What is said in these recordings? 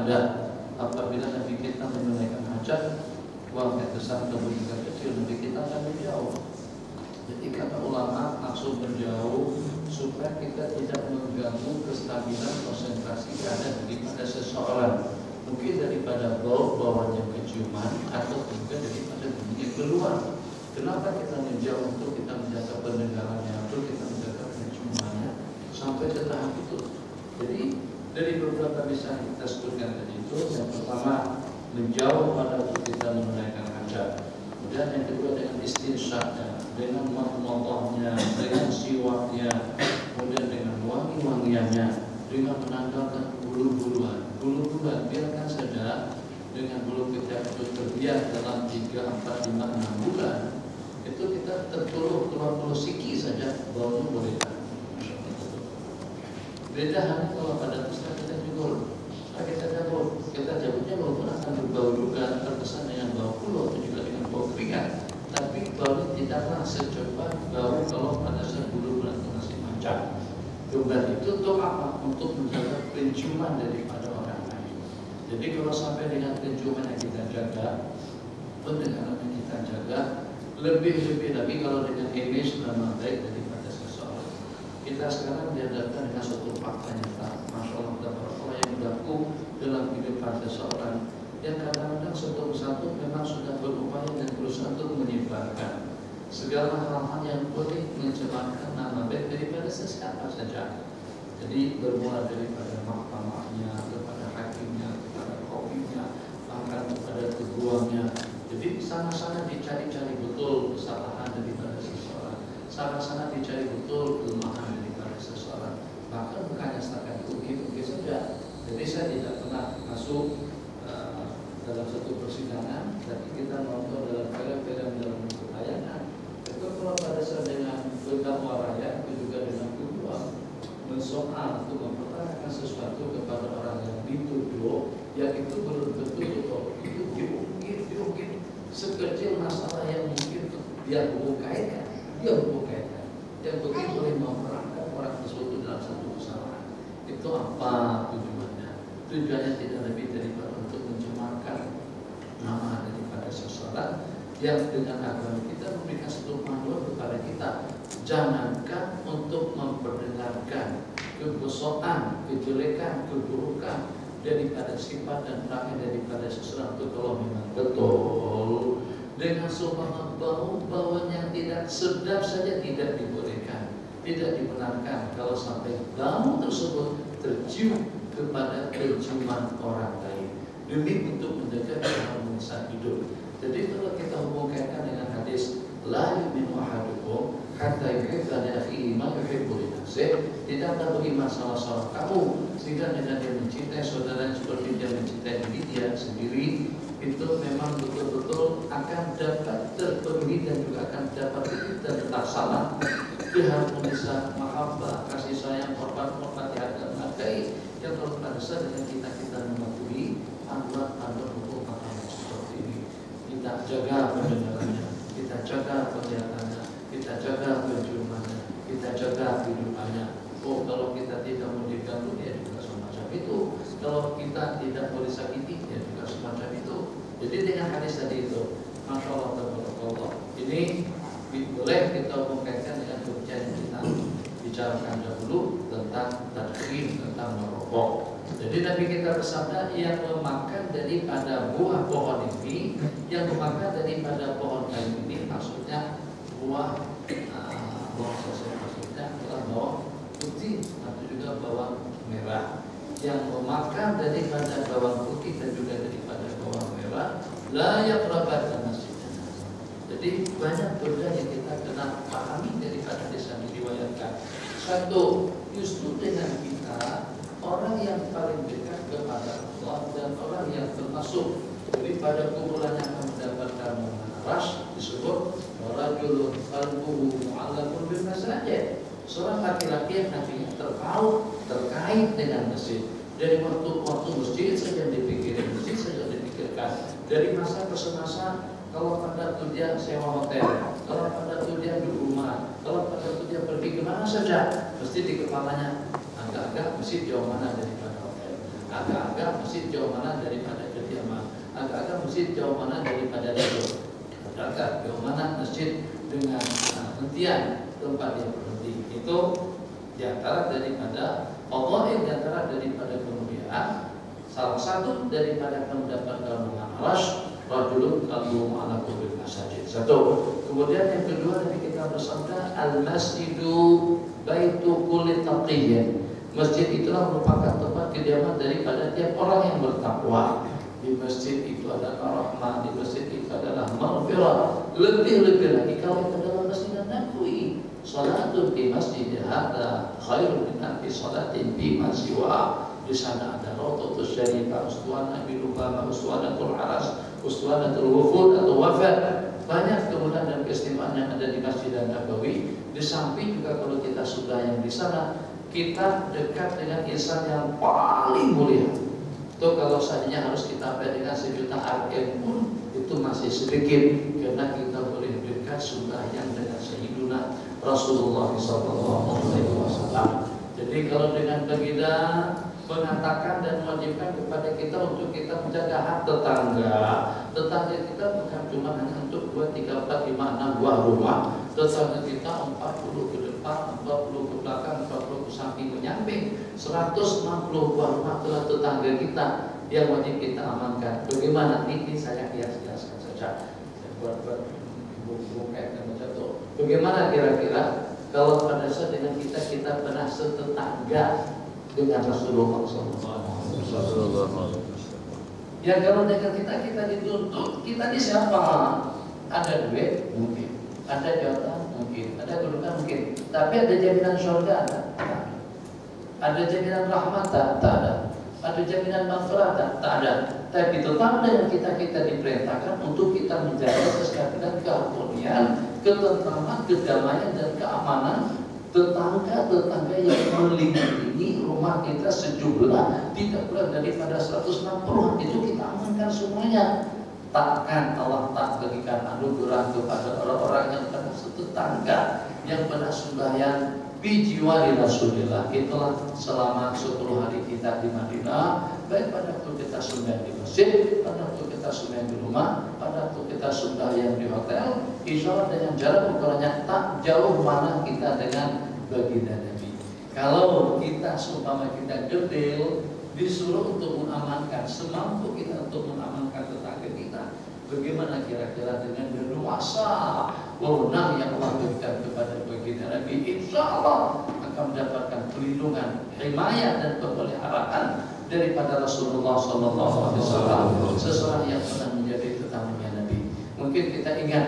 ada. Apabila Nabi kita menunaikan hajat, buang air besar ataupun juga kecil, Nabi kita akan menjauh. Jadi kata ulama maksud menjauh supaya kita tidak mengganggu kestabilan konsentrasi ada daripada seseorang. Mungkin daripada baunya keciuman atau juga daripada bunyi keluar. Kenapa kita menjauh? Untuk kita menjaga pendengarannya, untuk kita menjaga penciumannya sampai ke tahap itu. Jadi dari beberapa bisa kita sebutkan tadi itu, yang pertama menjauh pada waktu kita menunaikan hajat. Kemudian yang kedua dengan istinsyaqnya, dengan mahmudahnya, dengan siwaknya, kemudian dengan wangi-wangiannya, dengan menanggalkan bulu-buluan. Bulu-buluan biarkan saja dengan bulu kita itu terbiak dalam 3, 4, 5, 6 bulan. Itu kita tertuluk keluar siki saja baunya boleh. Beda hanya kalau pada dusta kita jugul. Kita cabutnya walaupun akan berbau juga, terkesan dengan bau kulo atau juga dengan bau keringat. Tapi baunya tidaklah secepat bau kalau pada saat bulu-bulu itu masih macam. Dan itu untuk apa? Untuk menjaga penciuman daripada orang lain. Jadi kalau sampai dengan penciuman yang kita jaga, pendengaran yang kita jaga, lebih-lebih lagi kalau dengan ini sudah baik daripada seseorang. Kita sekarang dihadapkan dengan suatu fakta nyata. Masya Allah, Allah yang berlaku dalam kehidupan seseorang yang kadang-kadang satu persatu memang sudah berupaya dan berusaha untuk menyebarkan segala hal-hal yang boleh mencemarkan nama baik daripada sesiapa saja. Jadi bermula daripada mahkamahnya, kepada hakimnya, kepada kopinya, bahkan kepada keguamnya. Jadi sana-sana dicari-cari betul kesalahan daripada seseorang, sana-sana dicari betul kelemahan daripada seseorang. Bahkan bukannya setakat itu saja. Jadi saya tidak pernah masuk dalam satu persidangan, tapi kita nonton dalam film-film dalam tayangan. Itu kalau pada saat dengan terdakwa rakyat, itu juga dengan kedua mensoal untuk mempertanyakan sesuatu kepada orang yang dituduh, yang itu belum betul itu diungkit sekecil masalah yang mungkin dia hubung kaitkan, yang mungkin boleh memperangkat orang tersebut dalam satu kesalahan. Itu apa tujuannya? Tujuannya tidak lebih daripada untuk mencemarkan nama daripada seseorang yang dengan agama kita memberikan satu panduan kepada kita. Jangankan untuk memperdengarkan kebosokan, kejelekan, keburukan daripada sifat dan perangai daripada seseorang itu kalau memang betul dengan seumpama bau yang tidak sedap saja tidak dibolehkan, tidak dibenarkan kalau sampai bau tersebut tercium kepada penciuman orang lain demi untuk menjaga keharmonisan hidup. Jadi kalau kita hubungkan dengan hadis la yu'minu ahadukum hatta yuhibba li akhihi ma yuhibbu li nafsihi, tidaklah beriman salah seorang kamu sehingga dengan dia mencintai saudara seperti dia mencintai diri dia sendiri, itu memang betul-betul akan dapat terpenuhi dan juga akan dapat dan terlaksana keharmonisan mahabbah, kasih sayang, hormat di hati dan menghargai yang telah pada dengan kita mematuhi panduan hukum agama seperti ini. Kita jaga pendengarannya, kita jaga penglihatannya, kita jaga penciumannya, kita jaga kehidupannya. Oh, kalau kita tidak mau diganggu, ya juga semacam itu. Kalau kita tidak mau disakiti, ya juga semacam itu. Jadi dengan hadis tadi itu, Masya Allah, tabarakallah, ini boleh kita mengaitkan dengan kebijakan yang kita bicarakan dahulu tentang tadkhir, tentang merokok. Jadi Nabi kita bersabda yang memakan daripada buah pohon ini, yang memakan daripada pohon kayu ini, maksudnya buah maksudnya adalah bawang putih atau juga bawang merah. Yang memakan daripada bawang putih dan juga daripada bawang merah, la yaqraban masjidana. Jadi banyak benda yang kita kena pahami daripada hadis yang diriwayatkan. Satu, justru dengan kita orang yang paling dekat kepada Allah dan orang yang termasuk daripada kumpulannya akan mendapatkan maras disebut rajulun qalbuhu mu'allaqun bil masajid. Seorang laki-laki yang hatinya terkait dengan masjid. Dari waktu masjid saja dipikirkan, masjid saja dipikirkan. Dari masa ke semasa, kalau pada itu dia sewa hotel, kalau pada itu dia di rumah, kalau pada itu dia pergi kemana saja, mesti di kepalanya agak-agak masjid jauh mana daripada hotel. Agak-agak masjid jauh mana daripada kediaman, agak-agak masjid jauh mana daripada dapur, agak-agak jauh mana masjid dengan hentian tempat yang berhenti. Itu diantara daripada Allah, diantara daripada kemuliaan. Salah satu daripada mendapatkan dengan aras rajulun qalbuhu ala qurbil masajid. Satu. Kemudian yang kedua Nabi kita bersabda, al-masjidu baitu kulli taqiyyin. Masjid itulah merupakan tempat kediaman daripada tiap orang yang bertakwa. Di masjid itu adalah rahmat, di masjid itu adalah maghfirah. Lebih-lebih lagi kalau itu adalah Masjid Nabawi. Salatun di masjid hadza khairun min alfi salatin fi ma siwa. Di sana ada Raudhatus Syarifah, Ustuwanah Nabi Lubama, Ustuwanatul Aras, Ustuwanatul Wufud atau Wafat. Banyak kemudian dan keistimewaan yang ada di Masjid Nabawi. Di samping juga kalau kita sudah yang di sana, kita dekat dengan insan yang paling mulia. Itu kalau seandainya harus kita bayar dengan 1 juta RM pun itu masih sedikit, karena kita boleh dekat sembahyang dengan Sayyiduna Rasulullah SAW. Jadi kalau dengan begitu mengatakan dan mewajibkan kepada kita untuk kita menjaga hak tetangga. Tetangga kita bukan cuma hanya untuk 2, 3, 4, 5, 6 buah rumah. Tetangga kita 40 ke depan, 40 ke belakang, 40 ke samping menyamping. 160 buah rumah adalah tetangga kita yang wajib kita amankan. Bagaimana? Ini saya kias-kiaskan saja. Saya buat buku kayak jatuh. Bagaimana kira-kira kalau pada saat dengan kita pernah setetangga dengan Rasulullah SAW. Ya kalau dengan kita dituntut, kita ini siapa? Ada duit mungkin, ada jabatan mungkin, ada kedudukan mungkin, tapi ada jaminan surga tak? Ada jaminan rahmat tak? Tak ada. Ada jaminan maghfirah tak? ada. Tapi tetap dengan kita diperintahkan untuk kita menjaga kesehatan, keharmonian, ketentraman, kedamaian dan keamanan tetangga yang melingkupi rumah kita sejumlah tidak kurang daripada 160 itu kita amankan semuanya. Takkan Allah tak berikan anugerah kepada orang-orang yang pernah setetangga, yang pernah sembahyang bijiwari Rasulullah. Itulah selama 10 hari kita di Madinah, baik pada waktu kita sembahyang di masjid, pada waktu kita sembahyang di rumah, pada waktu kita sembahyang di hotel, insya Allah dengan jarak ukurannya tak jauh mana kita dengan baginda Nabi. Kalau kita seumpama kita detail, disuruh untuk mengamankan, semampu kita untuk mengamankan tetangga kita, bagaimana kira-kira dengan bernuasa wewenang yang Allah berikan kepada baginda Nabi, insya Allah akan mendapatkan perlindungan, himayah dan pemeliharaan daripada Rasulullah SAW, seseorang yang pernah menjadi tetangganya Nabi. Mungkin kita ingat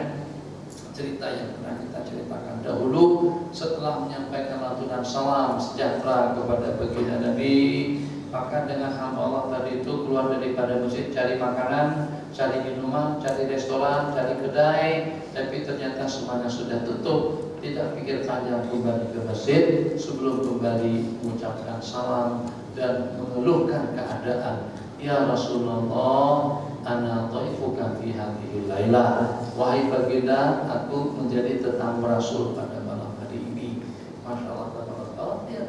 cerita yang pernah kita ceritakan dahulu setelah menyampaikan lantunan salam sejahtera kepada baginda Nabi. Maka dengan hamba Allah tadi itu keluar daripada masjid, cari makanan, cari minuman, cari restoran, cari kedai, tapi ternyata semuanya sudah tutup. Tidak pikir panjang kembali ke masjid sebelum kembali mengucapkan salam dan mengeluhkan keadaan. Ya Rasulullah, ana dhaifuka fi hadhihi lailah. Wahai baginda, aku menjadi tetamu Rasul pada malam hari ini. Masya Allah, dia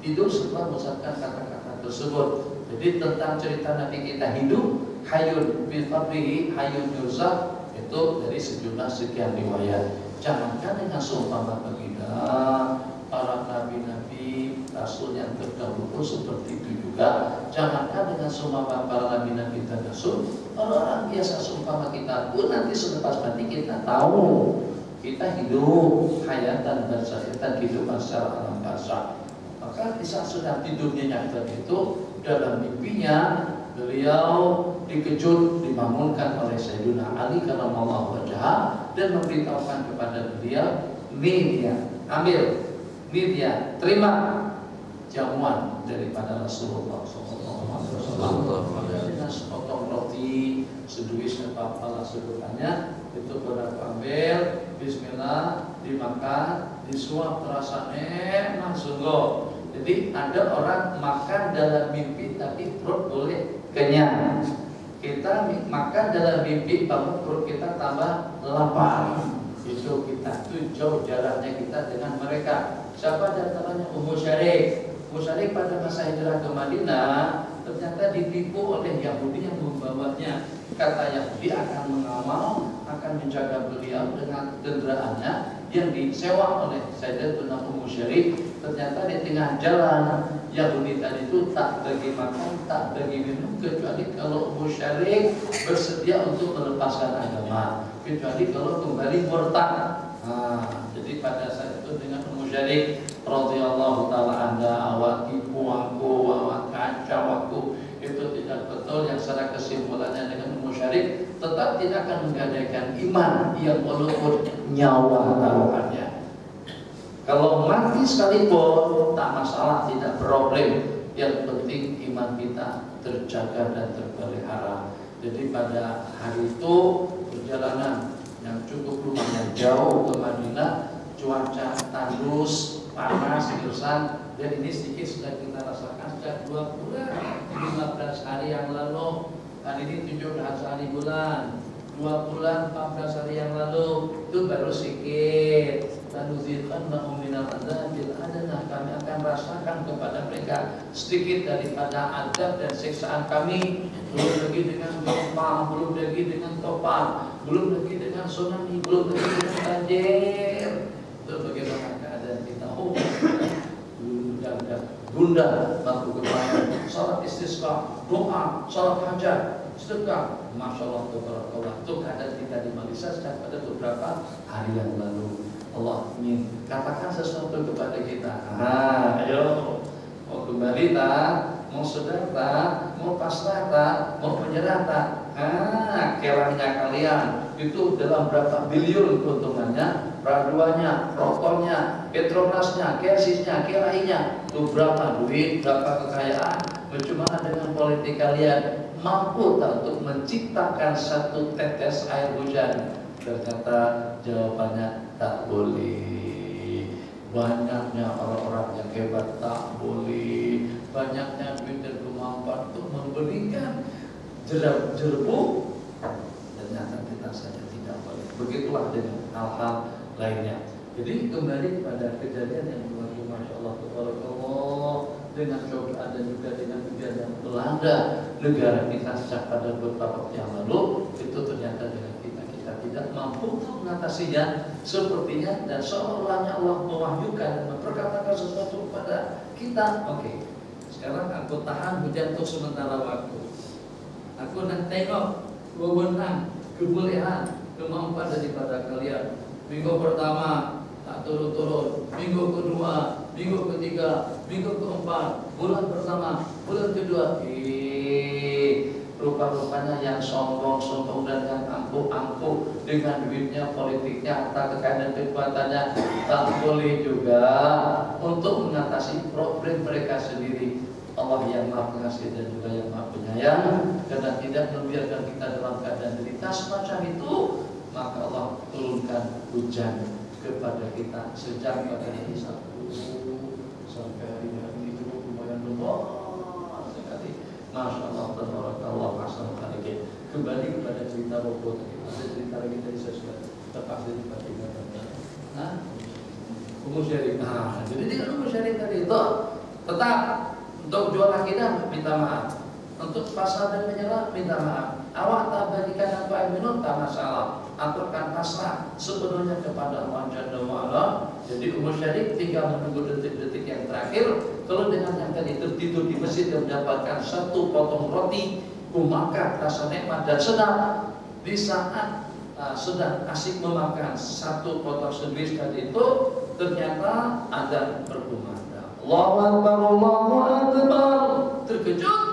tidur setelah mengucapkan kata-kata tersebut. Jadi tentang cerita Nabi kita hidup, hayyun bil fadlihi hayyun yurzaq, itu dari sejumlah sekian riwayat. Jangankan dengan seumpama baginda, para nabi-nabi Rasul yang terdahulu seperti itu juga. Jangankan dengan seumpama para nabi-nabi terdahulu, orang-orang biasa seumpama kita pun nanti selepas mati kita tahu kita hidup hayatan barzakhitan, kehidupan secara alam barzakh. Maka di saat sedang tidurnya nyata itu, dalam mimpinya beliau dikejut, dibangunkan oleh Sayyidina Ali karramallahu wajhah dan memberitahukan kepada beliau, "Nih dia, ambil, nih dia, terima jamuan daripada Rasulullah SAW." Dengan sepotong roti, seduis apa-apalah sebutannya, itu pada ambil, bismillah, dimakan, disuap, terasa enak sungguh. Jadi ada orang makan dalam mimpi tapi perut boleh kenyang. Kita makan dalam mimpi bangun perut kita tambah lapar. Itu kita tuh jauh jaraknya kita dengan mereka. Siapa di antaranya? Ummu Syarif. Musyrik pada masa hijrah ke Madinah ternyata ditipu oleh Yahudi yang membawanya. Kata Yahudi akan mengawal, akan menjaga beliau dengan kendaraannya yang disewa oleh Sayyidatuna Ummu Syarif. Ternyata di tengah jalan Yahudi tadi itu tak bagi makan, tak bagi minum, kecuali kalau Ummu Syarif bersedia untuk melepaskan agama, kecuali kalau kembali murtad. Jadi pada saat itu dengan Ummu Syarif radhiyallahu taala anha, awak tipu aku, awak kacau aku, itu tidak betul. Yang secara kesimpulannya dengan Ummu Syarif tetap tidak akan menggadaikan iman yang walaupun nyawa taruhannya. Kalau mati sekalipun tak masalah, tidak problem. Yang penting iman kita terjaga dan terpelihara. Jadi pada hari itu perjalanan yang cukup lumayan jauh ke Madinah, cuaca tandus, panas, gersang, dan ini sedikit sudah kita rasakan sejak 2 bulan 15 hari yang lalu. Hari ini 17 hari bulan, 2 bulan 14 hari yang lalu, itu baru sedikit. Lanuziqannahum minal adzabil adna, kami akan rasakan kepada mereka sedikit daripada azab dan siksaan kami. Belum lagi dengan gempa, belum lagi dengan topan, belum lagi dengan tsunami, belum lagi dengan banjir. Itu bagaimana keadaan kita? Oh, bunda bangku kebayang, salat istisqa, doa, salat hajat, sedekah, masya Allah, tabarakallah. Itu keadaan kita di Malaysia sejak pada beberapa hari yang lalu. Allah ingin katakan sesuatu kepada kita. Ayo, mau kembali tak? Mau sedar tak? Mau pasrah tak? Mau menyerah tak? Kiranya kalian itu dalam berapa bilion keuntungannya, raduannya, rotornya, Petronasnya, Kersisnya, kirainya, itu berapa duit, berapa kekayaan. Bagaimana dengan politik kalian? Mampu tak untuk menciptakan satu tetes air hujan? Ternyata jawabannya tak boleh. Banyaknya orang-orang yang hebat tak boleh. Banyaknya duit dan kemampuan untuk memberikan jeruk, ternyata kita saja tidak boleh. Begitulah dengan hal-hal lainnya. Jadi kembali pada kejadian yang berlaku, masya Allah, tabarakallah, dengan cobaan dan juga dengan ujian yang melanda negara kita sejak pada beberapa waktu yang lalu, itu ternyata dengan tidak mampu mengatasinya sepertinya, dan seolah-olahnya Allah mewahyukan dan memperkatakan sesuatu kepada kita. Oke, sekarang aku tahan hujan untuk sementara waktu. Aku nak tengok wewenang, kebolehan, kemampuan daripada kalian. Minggu pertama tak turun-turun, minggu kedua, minggu ketiga, minggu keempat, bulan pertama, bulan kedua, rupa-rupanya yang sombong-sombong dan yang angkuh-angkuh dengan duitnya, politiknya, harta kekayaan dan kekuatannya tak boleh juga untuk mengatasi problem mereka sendiri. Allah yang Maha Pengasih dan juga yang Maha Penyayang, karena tidak membiarkan kita dalam keadaan derita semacam itu, maka Allah turunkan hujan kepada kita sejak pada hari Sabtu sampai hari itu lumayan lebat sekali. Masya Allah, tabarakallah, ahsanul khaliqin. Kembali kepada cerita Bobo tadi. Ada cerita lagi tadi saya sudah terpas dari Fatimah. Ummu Syarif. Jadi dengan Ummu Syarif tadi itu tetap untuk jual akidah minta maaf, untuk pasrah dan menyerah minta maaf. Awak tak bagikan aku air minum tak masalah. Aku akan pasrah sepenuhnya kepada Allah Jalla wa'ala. Jadi Ummu Syarif tinggal menunggu detik-detik yang terakhir. Kalau dengan yang tadi tertidur di masjid dan mendapatkan satu potong roti, makan rasa nikmat dan sedap. Di saat sedang asik memakan satu potong sandwich tadi itu, ternyata ada berkumandang. Allahu Akbar, Allahu Akbar. Terkejut.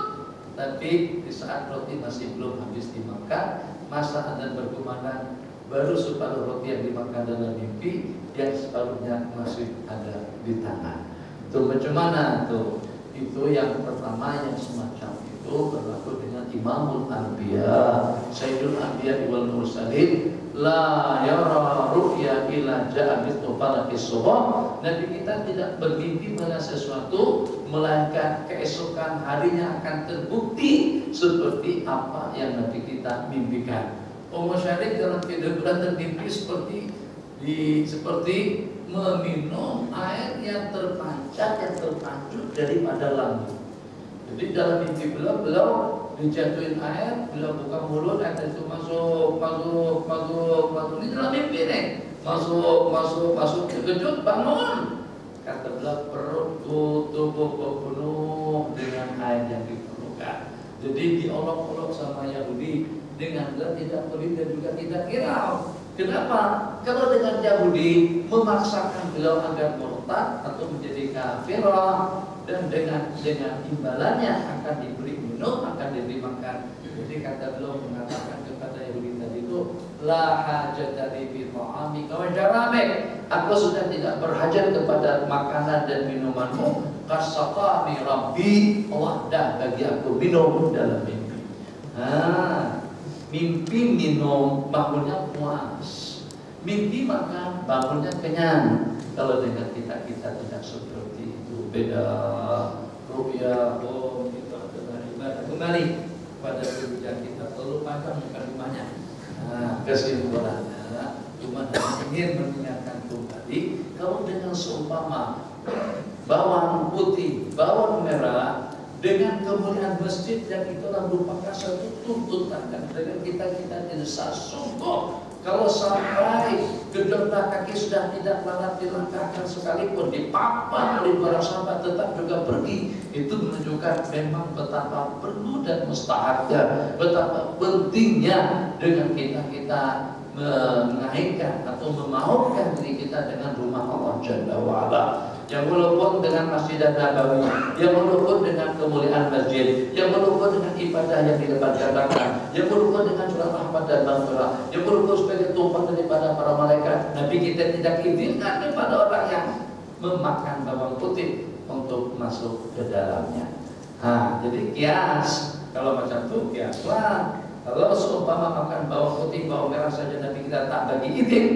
Tapi di saat roti masih belum habis dimakan, masa adzan berkumandang, baru separuh roti yang dimakan dalam mimpi, yang separuhnya masih ada di tangan. Itu macam mana tuh? Itu yang pertama, yang semacam itu berlaku dengan Imamul Anbiya, Sayyidul Anbiya wal Mursalin. La yara ru'ya illa ja'a mithlu falaqis subh. Nabi kita tidak bermimpi pada sesuatu melainkan keesokan harinya akan terbukti seperti apa yang Nabi kita mimpikan. Ummu Syarif dalam kehidupan termimpi seperti meminum air yang terpancar, yang terpancut daripada lambung. Jadi dalam mimpi beliau dijatuhin air, beliau buka mulut, air itu masuk di dalam mimpi nih, masuk, terkejut, bangun. Kata beliau, perutku tubuhku penuh dengan air yang diperlukan. Jadi diolok-olok sama Yahudi dengan beliau tidak pelit dan juga tidak kirau. Kenapa? Kalau dengan Yahudi memaksakan beliau agar murtad atau menjadi kafirah, dan dengan imbalannya akan diberi minum, akan diberi makan. Jadi kata beliau mengatakan kepada Yahudi tadi itu, la hajata li fi ta'amika wa syarabik. Aku sudah tidak berhajat kepada makanan dan minumanmu. Kasaqani rabbi, Allah dah bagi aku minum dalam mimpi. Mimpi minum bangunnya puas, mimpi makan bangunnya kenyang. Kalau dengan kita tidak seperti itu, beda. Rupiah, kita telah ibadah kembali pada tujuan kita. Terlalu panjang bukan rumahnya. Kesimpulannya cuma ingin mengingatkan kembali, kalau dengan seumpama bawang putih, bawang merah dengan kemuliaan masjid yang itulah merupakan satu tuntutan, dan dengan kita tidak sungguh kalau sampai kedua kaki sudah tidak larat dilangkahkan sekalipun, dipapan oleh para sahabat tetap juga pergi, itu menunjukkan memang betapa perlu dan mustahabnya, betapa pentingnya dengan kita mengaitkan atau memaukan diri kita dengan rumah Allah Jalla wa'ala, yang walaupun dengan Masjid Nabawi, yang walaupun dengan kemuliaan masjid, yang walaupun dengan ibadah yang dilebatkan, yang walaupun dengan surah rahmat dan maghfirah, yang walaupun sebagai tumpang daripada para malaikat, tapi kita tidak izinkan kepada orang yang memakan bawang putih untuk masuk ke dalamnya. Jadi kias, kalau macam itu kiaslah. Kalau seumpama makan bawang putih, bawang merah saja Nabi kita tak bagi izin,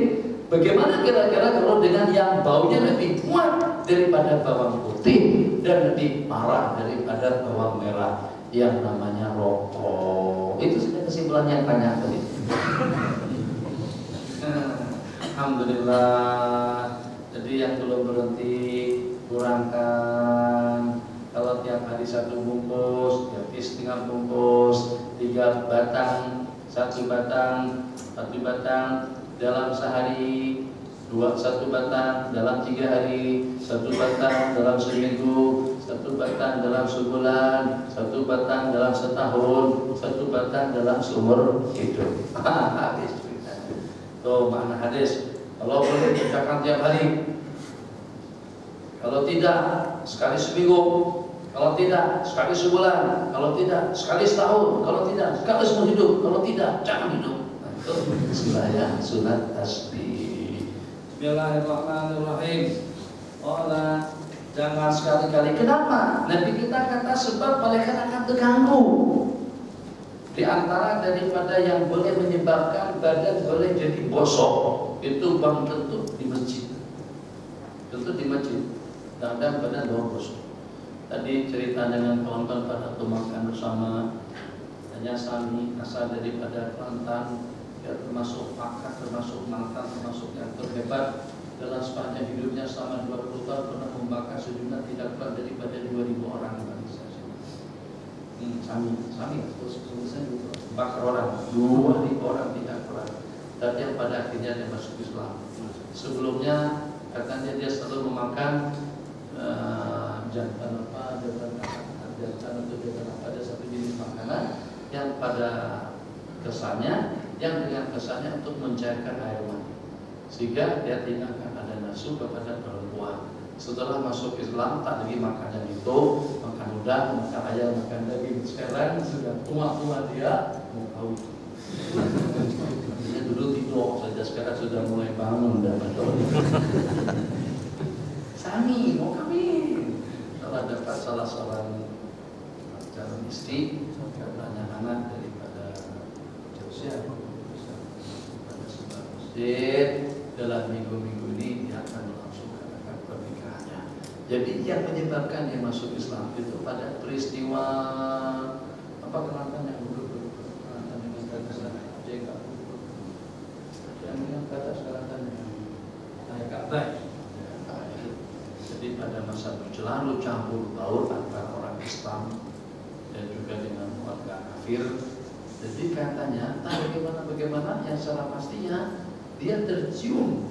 bagaimana kira-kira kalau dengan yang baunya lebih kuat daripada bawang putih dan lebih parah daripada bawang merah yang namanya rokok? Itu sudah kesimpulan yang banyak tadi. Alhamdulillah. Jadi yang belum berhenti kurangkan. Kalau tiap hari 1 bungkus, tiap hari setengah bungkus, 3 batang, 1 batang dalam sehari, 1 batang dalam 3 hari, 1 batang dalam seminggu, 1 batang dalam sebulan, 1 batang dalam setahun, 1 batang dalam seumur hidup. Hadis ceritanya. Tuh makna hadis. Kalau boleh dikerjakan tiap hari, kalau tidak sekali seminggu, kalau tidak sekali sebulan, kalau tidak sekali setahun, kalau tidak sekali seumur hidup, kalau tidak jangan hidup. Itu istilahnya sunat tasbih. Bismillahirrahmanirrahim. Jangan sekali-kali. Kenapa? Nabi kita kata sebab malaikat akan terganggu. Di antara daripada yang boleh menyebabkan badan boleh jadi bosok, itu bang tentu di masjid. Tentu di masjid. Dan badan bosok. Tadi cerita dengan kawan-kawan pada waktu makan bersama, hanya Sami asal daripada Kelantan, ya, termasuk pakar, termasuk mantan, termasuk yang terhebat dalam sepanjang hidupnya selama 20 tahun pernah membakar sejumlah tidak kurang daripada 2.000 orang di Malaysia. Sami terus bakar orang 2.000 orang tidak kurang. Tapi yang pada akhirnya dia masuk Islam. Sebelumnya katanya dia selalu memakan jantan ada satu jenis makanan yang pada kesannya untuk mencairkan air mani, sehingga dia tidak akan ada nafsu kepada perempuan. Setelah masuk Islam tak lagi makan yang itu, makan udang, makan ayam, makan daging. Sekarang sudah tua dia mau kawin. Dia dulu tidur saja, sekarang sudah mulai bangun dan berdoa. Sami mau kawin. Setelah dapat salah seorang calon istri, katanya anak daripada Jausia pada sebuah masjid, dalam minggu-minggu ini dia akan melangsungkan akad pernikahannya. Jadi yang menyebabkan dia masuk Islam itu pada peristiwa apa kenangan yang buruk, kenangan yang kata sana jenggot, yang kata sekarang tanya naik Ka'bah. selalu campur baur antara orang Islam dan juga dengan warga kafir. Jadi katanya, bagaimana yang secara pastinya dia tercium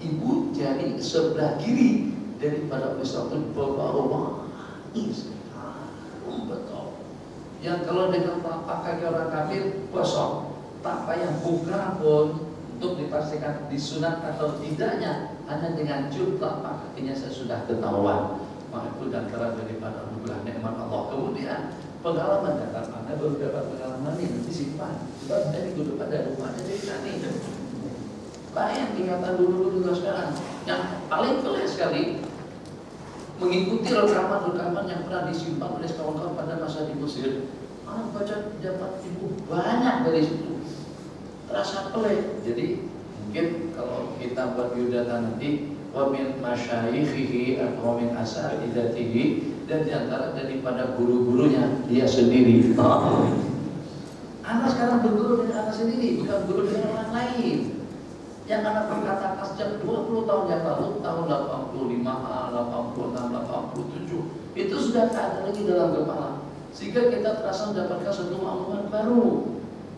ibu jari sebelah kiri daripada Islam itu berbau wangi sekali, betul. Yang kalau dengan telapak kaki orang kafir kosong, tanpa yang buka pun untuk dipastikan disunat atau tidaknya, hanya dengan cium telapak kakinya saya sudah ketahuan. Maka itu antara daripada anugerah nikmat Allah. Kemudian pengalaman datang, Anda baru dapat pengalaman ini disimpan. Sebab dari dulu pada rumahnya jadi tani. Lain ingatan dulu sekarang. Yang paling pelik sekali mengikuti rekaman-rekaman yang pernah disimpan oleh kawan-kawan pada masa di Mesir. Anak baca dapat ilmu banyak dari situ. Terasa pelik. Jadi mungkin kalau kita buat biodata nanti, wa min masyayikhihi atau min asatidatihi, dan diantara daripada guru-gurunya dia sendiri. Anak sekarang berguru dengan anak sendiri, bukan guru dengan orang lain. Yang anak berkata sejak 20 tahun yang lalu, tahun 85, 86, 87, itu sudah tak ada lagi dalam kepala. Sehingga kita terasa mendapatkan suatu maklumat baru,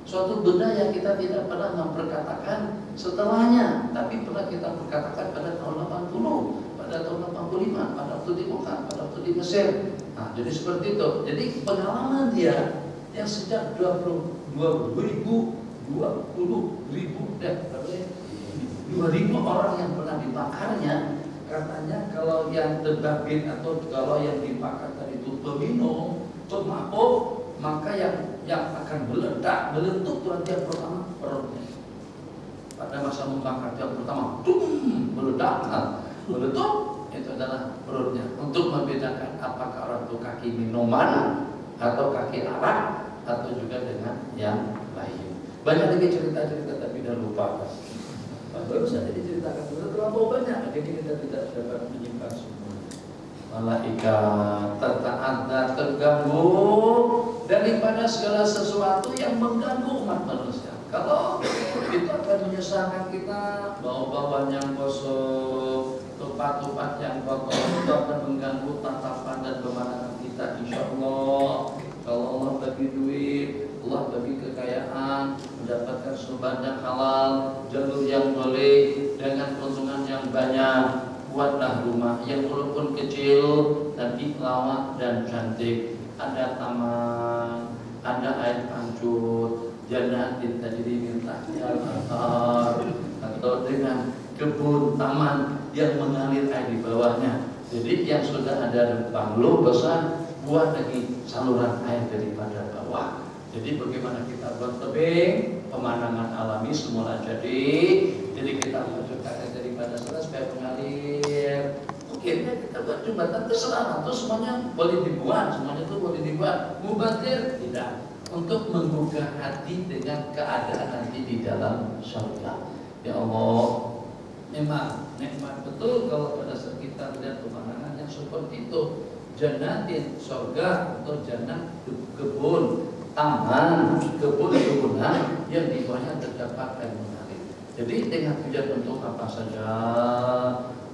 suatu benda yang kita tidak pernah memperkatakan setelahnya, tapi pernah kita perkatakan pada tahun 80, pada tahun 85, pada waktu di Mekah, pada waktu di Mesir. Nah, jadi seperti itu. Jadi pengalaman dia yang sejak 2.000 orang yang pernah dibakarnya, katanya kalau yang terbakar atau kalau yang dibakar tadi itu peminum, pemabuk, maka yang akan meletup tuan tiap pertama perutnya. Pada masa membakar tiap pertama, meletup, itu adalah perutnya. Untuk membedakan apakah orang itu kaki minuman atau kaki arak atau juga dengan yang lain. Banyak lagi cerita-cerita tapi dah lupa. Baru saja diceritakan, sudah terlalu banyak, jadi kita tidak dapat menyimpan semua. Malaikat tertaat terganggu daripada segala sesuatu yang mengganggu umat manusia. Kalau itu akan menyusahkan kita, bau-bauan yang kosong, tempat-tempat yang kotor, itu akan mengganggu tatapan dan pemandangan kita. Insya Allah, kalau Allah bagi duit, Allah bagi kekayaan, mendapatkan sumber yang halal, jalur yang boleh, dengan keuntungan yang banyak, buatlah rumah yang walaupun kecil tapi lawak dan cantik. Ada taman, ada air pancut, jannatin tajri min tahtiha al-anhar, atau dengan kebun taman yang mengalir air di bawahnya. Jadi yang sudah ada banglo besar, buat lagi saluran air daripada bawah. Jadi bagaimana kita buat tebing, pemandangan alami semula jadi kita menciptakan daripada sana supaya mengalir. Mungkin kita buat jembatan terserah, atau semuanya boleh dibuat, semuanya itu boleh dibuat. Mubadir tidak, untuk menggugah hati dengan keadaan nanti di dalam surga. Ya Allah, memang nikmat betul kalau pada saat kita melihat pemandangan yang seperti itu. Jannatin, surga atau jannah kebun, taman, kebun-kebunan yang di bawahnya terdapat air mengalir. Jadi dengan tujuan untuk apa saja?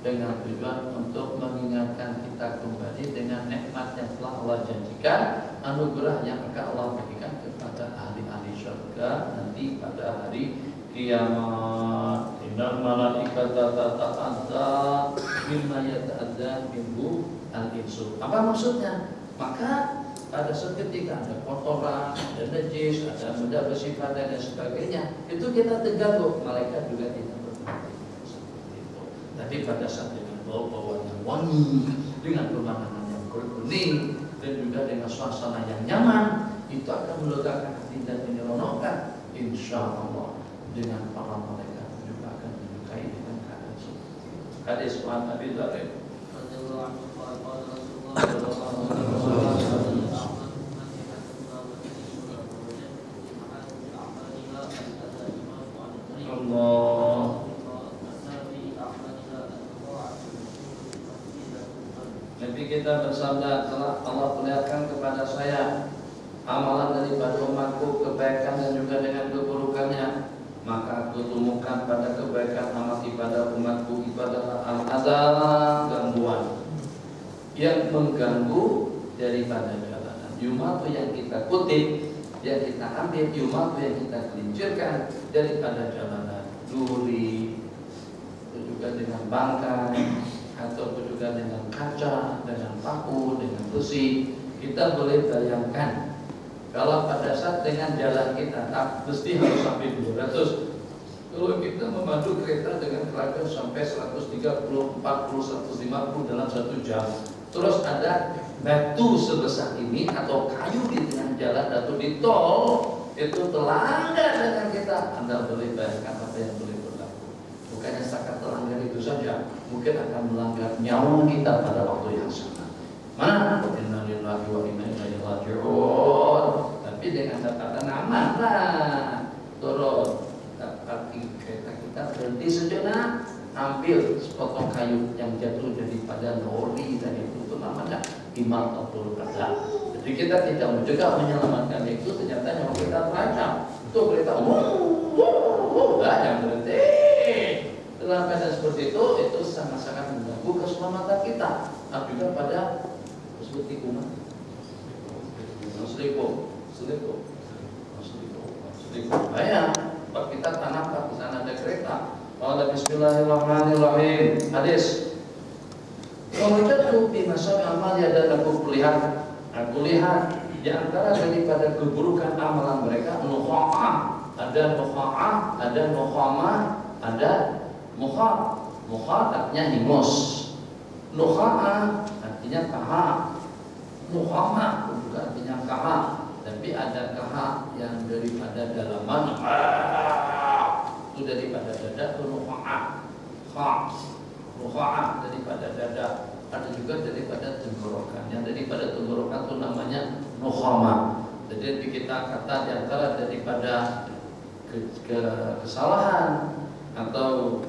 Dengan tujuan untuk mengingatkan kita kembali dengan nikmat yang telah Allah janjikan, anugerah yang akan Allah berikan kepada ahli-ahli surga nanti pada hari kiamat. Innal malaikata tata'adza mimma yata'adza minhu al-insu. Apa maksudnya? Maka pada saat ketika ada kotoran, ada najis, ada benda bersifat dan sebagainya, itu kita terganggu. Malaikat juga tidak berpengaruh seperti itu. Tapi pada saat dengan bau-bauan yang wangi, dengan pemandangan yang bening, dan juga dengan suasana yang nyaman, itu akan melegakan hati dan menyeronokkan. Insya Allah dengan para malaikat juga akan menyukai dengan keadaan seperti itu. Hadis Abi Dzar Nabi kita bersabda, telah Allah perlihatkan kepada saya amalan daripada umatku, kebaikan dan juga dengan keburukannya. Maka aku temukan pada kebaikan amal ibadah umatku, ibadahlah al-adha, gangguan. yang mengganggu daripada jalanan. Yumatu yang kita kutip, yang kita ambil, yumatu yang kita gelincirkan daripada jalanan. Duri, itu juga dengan bangkai, ataupun juga dengan kaca, dengan paku, dengan besi. Kita boleh bayangkan kalau pada saat dengan jalan kita mesti harus sampai 200. Kalau kita memandu kereta dengan kecepatan sampai 130, 40, 150 dalam 1 jam, terus ada batu sebesar ini atau kayu di tengah jalan atau di tol itu terlanggar dengan kita, Anda boleh bayangkan apa yang boleh berlaku. Bukannya setakat terlanggar itu saja, mungkin akan melanggar nyawa kita pada waktu yang sama. Mana? Inna lillahi wa inna ilaihi raji'un. Tapi dengan catatan aman lah. Turun, dapat kereta kita berhenti sejenak, ambil sepotong kayu yang jatuh daripada lori tadi itu namanya imatatul qada. Jadi kita tidak mencegah menyelamatkan itu, ternyata nyawa kita terancam. Itu kereta yang berhenti. Dalam keadaan seperti itu sangat-sangat mengganggu keselamatan kita. Nah, juga pada seperti tikungan, selipuk. Bahaya. Kalau kita tanam di sana ada kereta. Qala bismillahirrahmanirrahim. Hadis. Wajatu bi masal amal ya, dan aku lihat di antara daripada keburukan amalan mereka nukha'ah, ada nukha'ah, ada nukhamah, ada mukhah. Mukhah artinya hingus. Nukha'ah artinya kaha. Nukhamah juga artinya kaha. Tapi ada kaha yang daripada dalaman, itu daripada dada, itu nukha'ah. Nukha'ah daripada dada. Ada juga daripada tenggorokan. Yang daripada tenggorokan itu namanya nukhamah. Jadi kita kata di antara daripada kesalahan atau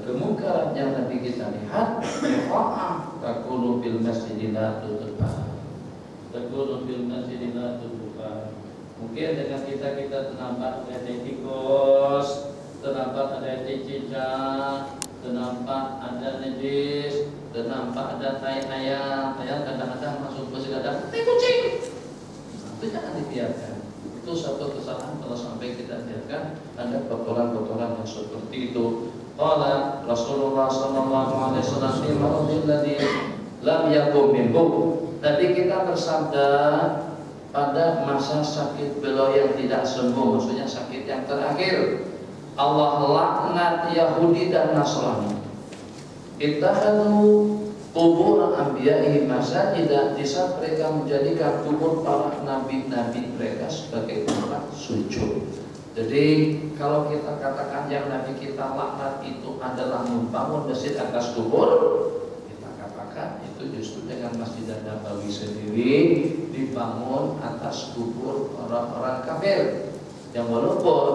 kemungkaran yang tadi kita lihat, nukha'ah takunu bil masjidi la tutubah. Takunu bil masjidi la tutubah. Mungkin dengan kita ternampak ada tikus, ternampak ada cicak, ternampak ada najis, ternampak ada tai ayam kadang-kadang masuk ke dalam kucing. Itu jangan dibiarkan. Itu satu kesalahan kalau sampai kita biarkan ada kotoran-kotoran yang seperti itu. Qala Rasulullah sallallahu alaihi wasallam fi maradil ladzi lam yakum minhu. Tadi kita bersabda pada masa sakit beliau yang tidak sembuh, maksudnya sakit yang terakhir. Allah laknat Yahudi dan Nasrani. Ittakhadhu qubur anbiya'i masajid, di saat mereka menjadikan kubur para nabi-nabi mereka sebagai tempat sujud. Jadi kalau kita katakan yang Nabi kita laknat itu adalah membangun masjid atas kubur, kita katakan itu justru dengan Masjid Nabawi sendiri dibangun atas kubur orang-orang kafir. Yang walaupun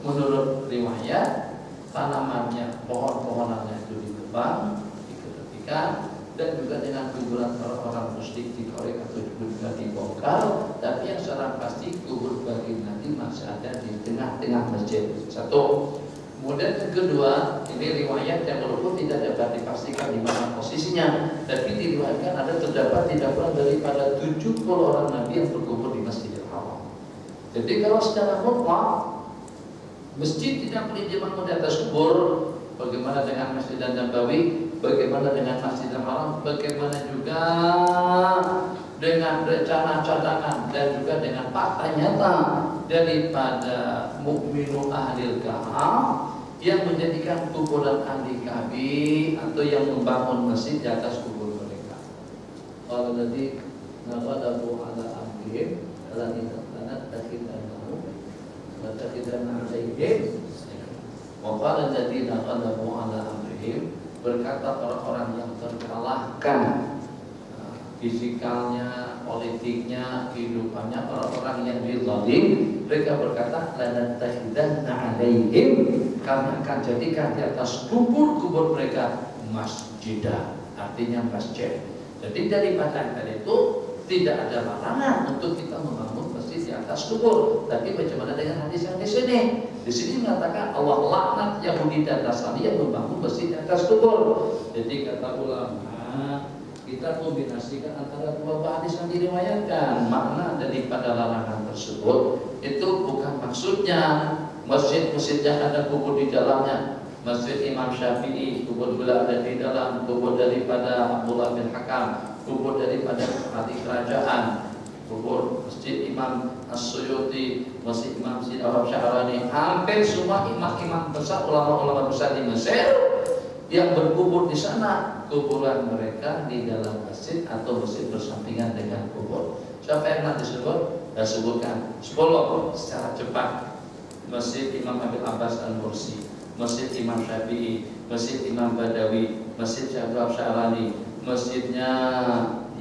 menurut riwayat tanamannya, pohon-pohonannya itu ditebang, diketepikan, dan juga dengan kuburan orang-orang musyrik dikorek atau juga dibongkar, tapi yang secara pasti kubur bagi Nabi masih ada di tengah-tengah masjid. Satu. Kemudian yang kedua, ini riwayat yang walaupun tidak dapat dipastikan di mana posisinya, tapi diriwayatkan ada terdapat tidak kurang daripada 70 orang Nabi yang berkubur di Masjidil Haram. Jadi kalau secara mutlak masjid tidak boleh dibangun di atas kubur, bagaimana dengan Masjid Nabawi, bagaimana dengan Masjidil Haram, bagaimana juga dengan rencana cadangan dan juga dengan fakta nyata daripada mukminun ahlil kahf yang menjadikan kuburan ahli kahfi atau yang membangun masjid di atas kubur mereka. Kalau tadi naqadabu ala amrihim alladhi tanat takhidanahu wa takhidana alaihim wa qala alladziina naqadabu ala amrihim, berkata orang-orang yang terkalahkan fisikalnya, politiknya, kehidupannya, orang-orang yang dizalim, mereka berkata lanatahidanna alaihim, kami akan jadikan di atas kubur-kubur mereka masjidah, artinya masjid. Jadi daripada itu tidak ada larangan untuk kita membangun masjid di atas kubur. Tapi bagaimana dengan hadis yang di sini? Di sini mengatakan Allah laknat Yahudi dan Nasrani yang membangun masjid di atas kubur. Jadi kata ulama, kita kombinasikan antara dua hadis yang diriwayatkan. Makna daripada larangan tersebut itu bukan maksudnya masjid-masjid yang ada kubur di dalamnya. Masjid Imam Syafi'i kubur beliau ada di dalam, kubur daripada Abdullah bin Hakam, kubur daripada ahli kerajaan, kubur Masjid Imam As-Suyuti, Masjid Imam Syarani, hampir semua imam-imam besar, ulama-ulama besar di Mesir yang berkubur di sana, kuburan mereka di dalam masjid atau masjid bersampingan dengan kubur. Siapa yang nanti disebut? Saya sebutkan 10 secara cepat. Masjid Imam Abil Abbas Al-Mursi, Masjid Imam Syafi'i, Masjid Imam Badawi, Masjid Syaraf Syarani, Masjidnya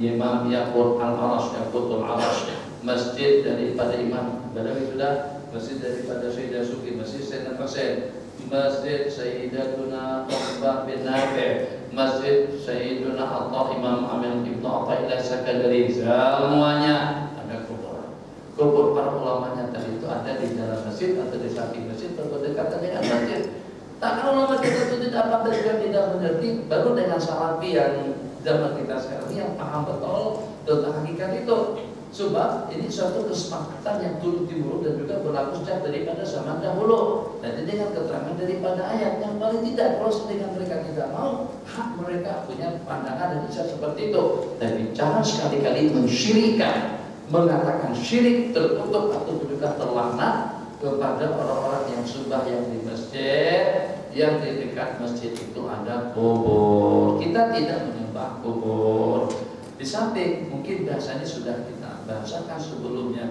Imam Yaqut Al-Arash, Yaqutul Arash, Masjid daripada Imam Badawi sudah, Masjid daripada Sayyidah Suki, Masjid Sayyidina Masjid, Masjid Sayyidatuna Uqbah bin Nafi', Masjid Sayyiduna Atta Imam Amin Ibn Atta'illah Sakandari, semuanya ada kubur. Kubur para ulamanya tadi itu ada di dalam masjid atau di samping masjid atau berdekatan dengan masjid. Tak kalau ulama kita itu tidak apa dan tidak mengerti, baru dengan salafi yang zaman kita sekarang yang paham betul tentang hakikat itu. Sebab ini suatu kesepakatan yang turun temurun dan juga berlaku sejak daripada zaman dahulu. Dan dengan keterangan daripada ayat yang paling tidak, kalau dengan mereka tidak mau, hak mereka punya pandangan dan bisa seperti itu. Tapi jangan sekali-kali mensyirikkan, mengatakan syirik terkutuk atau juga terlaknat kepada orang-orang yang sembahyang di masjid, yang di dekat masjid itu ada kubur. Kita tidak menyembah kubur. Di samping mungkin bahasanya sudah kita bahasakan sebelumnya,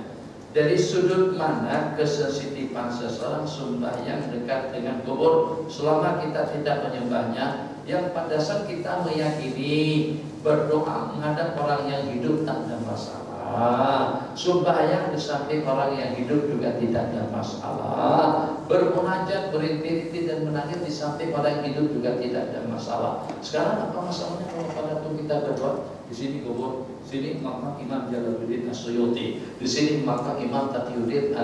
dari sudut mana kesensitifan seseorang sembahyang dekat dengan kubur selama kita tidak menyembahnya, yang pada saat kita meyakini berdoa menghadap orang yang hidup tak ada masalah. Sembahyang di samping orang yang hidup juga tidak ada masalah. Bermunajat, berinti-inti dan menangis di samping orang yang hidup juga tidak ada masalah. Sekarang apa masalahnya kalau pada waktu kita berdoa di sini kubur, di sini makam Imam Jalaluddin As-Suyuti, di sini makam Imam Taqiyuddin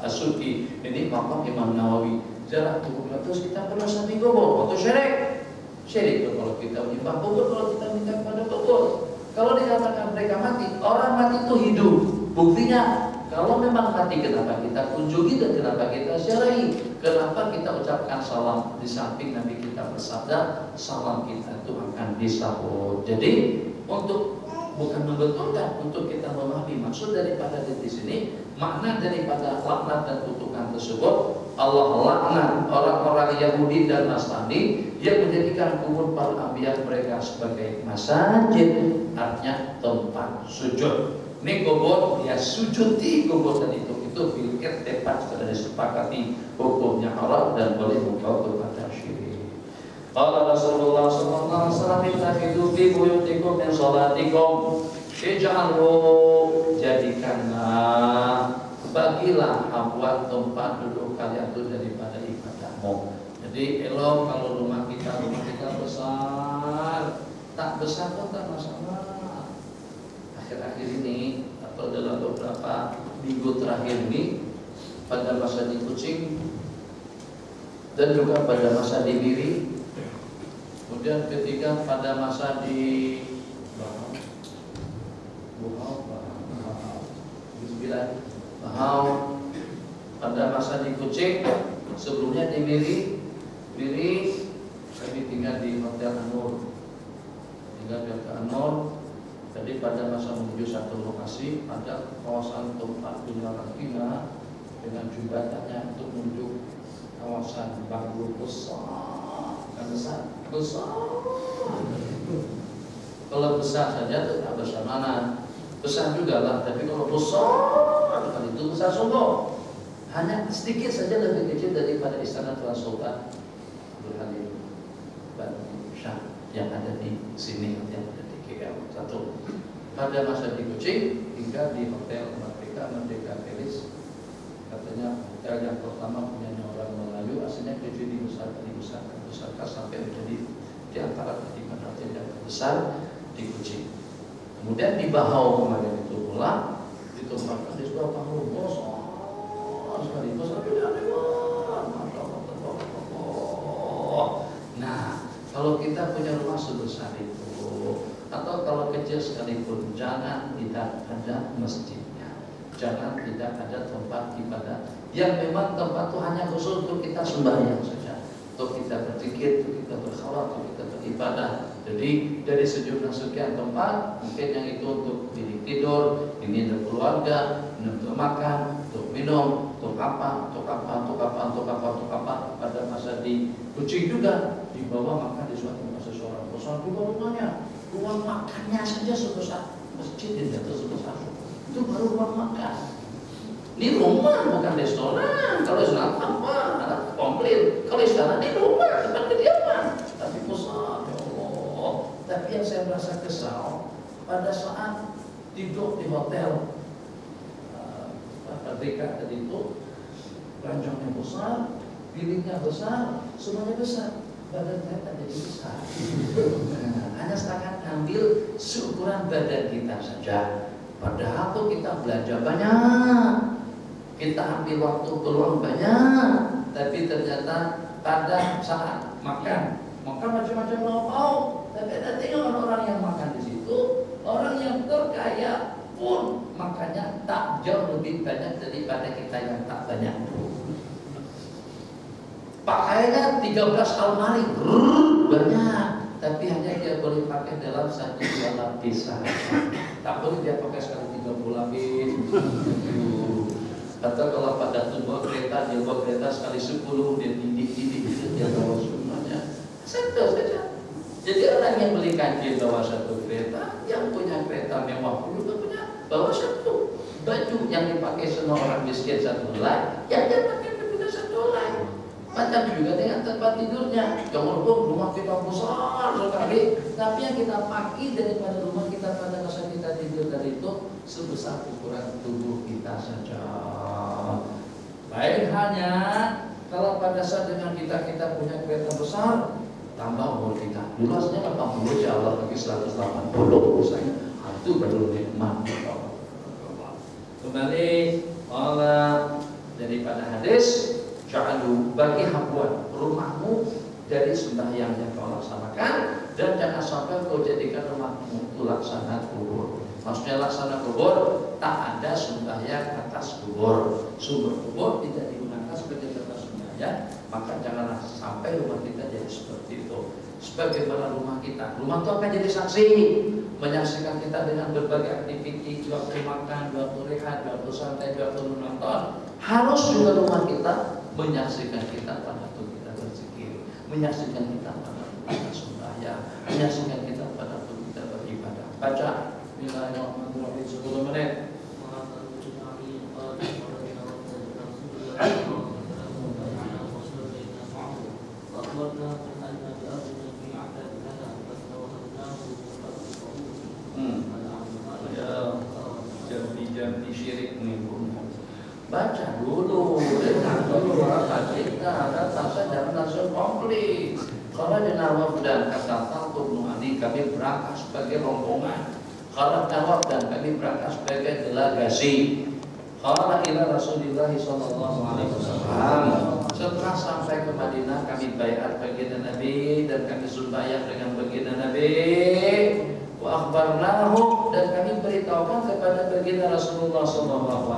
As-Subki, ini makam Imam Nawawi. Jarak kubur terus kita berdoa samping kubur, atau syirik. Syirik kalau kita menyembah kubur, kalau kita minta kepada kubur. Kalau dikatakan mereka mati, orang mati itu hidup. Buktinya, kalau memang mati, kenapa kita kunjungi dan kenapa kita ziarahi? Kenapa kita ucapkan salam di samping Nabi kita bersabda, salam kita itu akan disahut. Jadi, untuk bukan membetulkan, untuk kita memahami maksud daripada di sini, makna daripada laknat dan kutukan tersebut, Allah laknat orang-orang Yahudi dan Nasrani yang menjadikan kubur para anbiya mereka sebagai masjid, artinya tempat sujud. Ini kubur dia sujud di kubur dan itu bilkir tepat sudah disepakati hukumnya haram dan boleh membawa kepada syirik. Qala Rasulullah sallallahu alaihi wasallam ittakhidhu fi buyutikum min salatikum, ij'alhu, jadikanlah, bagilah buat tempat duduk kalian itu daripada ibadahmu. Jadi elok kalau rumah kita besar, tak besar pun tak masalah. Akhir-akhir ini atau dalam beberapa minggu terakhir ini, pada masa di Kucing dan juga pada masa di Miri, kemudian ketika pada masa di Bahau, pada masa di Kucing, sebelumnya di Miri kami tinggal di Hotel Anur, Jadi pada masa menuju satu lokasi ada kawasan tempat bundaran Kina dengan jembatannya untuk menuju kawasan Bangku besar. Kalau besar saja tidak besar mana, besar juga lah. Tapi kalau besar kali itu besar sungguh. Hanya sedikit saja lebih kecil daripada istana Tuan Sultan Abdul Halim Banu Syah yang ada di sini, yang ada di KL. Satu. Pada masa di Kucing tinggal di Hotel Merdeka Pelis. Katanya hotel yang pertama punya orang Melayu, aslinya kemudian dibesarkan sampai menjadi di antara ketiga hotel yang terbesar di Kucing. Kemudian di Bahau kemarin itu pula ditempatkan di sebuah panggung kosong sekali, besar tidak lebar, masya Allah. Nah, kalau kita punya rumah sebesar itu, jangan tidak ada masjidnya, jangan tidak ada tempat ibadah yang memang tempat itu hanya khusus untuk kita sembahyang saja, untuk kita berzikir, untuk kita berkhawat, untuk kita beribadah. Jadi dari sekian tempat, mungkin yang itu untuk bilik tidur, ini untuk keluarga, ini untuk makan, untuk minum, untuk apa. Pada masa di kucing juga dibawa makan di suatu masa seorang besar di rumahnya, ruang makannya saja sebesar masjid di atas sebesar itu baru ruang makan. Di rumah bukan restoran. Kalau restoran apa? Komplit. Kalau istana di rumah tempat kediaman. Tapi besar, ya Allah. Tapi yang saya merasa kesal pada saat tidur di hotel Merdeka tadi itu, ranjangnya besar, biliknya besar, semuanya besar. Badan saya tak jadi besar. Hanya setakat ambil seukuran badan kita saja. Padahal tuh kita belanja banyak, kita ambil waktu peluang banyak, tapi ternyata pada saat makan macam-macam lauk, tapi ada tengok orang yang makan di situ, orang yang terkaya pun makannya tak jauh lebih banyak daripada kita yang tak banyak. Pakaiannya 13 almari, banyak, tapi hanya dia boleh pakai dalam 1-2 lapis saja. Tak boleh dia pakai sekali 30 lapis. Atau kalau pada sebuah kereta, dia bawa kereta sekali 10, dia tindik-tindik itu dia bawa semuanya. Satu saja. Jadi orang yang beli kancil bawa satu kereta, yang punya kereta mewah pun juga punya bawa satu. Baju yang dipakai semua orang miskin satu helai, yang dia pakai juga satu helai. Macam juga dengan tempat tidurnya. Jangan lupa rumah kita besar sekali, tapi yang kita pakai daripada rumah kita pada masa kita tidur tadi itu sebesar ukuran tubuh kita saja. Lain halnya kalau pada saat dengan kita punya kereta besar, tambah umur kita. Luasnya 80, ya Allah bagi 180 misalnya. Itu baru nikmat. Kembali Allah daripada hadis, ja'alu bagi habuan rumahmu dari sembahyang yang kau laksanakan, dan jangan sampai kau jadikan rumahmu itu laksana kubur. Maksudnya laksana kubur, tak ada sembahyang atas kubur. Sumber kubur tidak digunakan sebagai tempat sembahyang, maka janganlah sampai rumah kita jadi seperti itu. Sebagaimana rumah kita, rumah itu akan jadi saksi, menyaksikan kita dengan berbagai aktiviti, waktu makan, waktu rehat, waktu santai, waktu menonton. Harus juga rumah kita menyaksikan kita pada waktu kita berzikir, menyaksikan kita pada waktu kita sembahyang, menyaksikan kita pada waktu kita beribadah. Baca Bismillahirrahmanirrahim 10 menit. Jangan syirik nih, baca dulu, dengar dulu kata kita, kata jangan langsung komplit. Kalau jenawab dan kata Talib Ali, kami berangkat sebagai rombongan. Kalau jawab dan kami berangkat sebagai delegasi. Kalau ila Rasulullah Sallallahu Alaihi Wasallam. Setelah sampai ke Madinah, kami bayat baginda Nabi dan kami sembahyang dengan baginda Nabi. Wa akhbarnahu, dan kami beritahukan kepada baginda Rasulullah SAW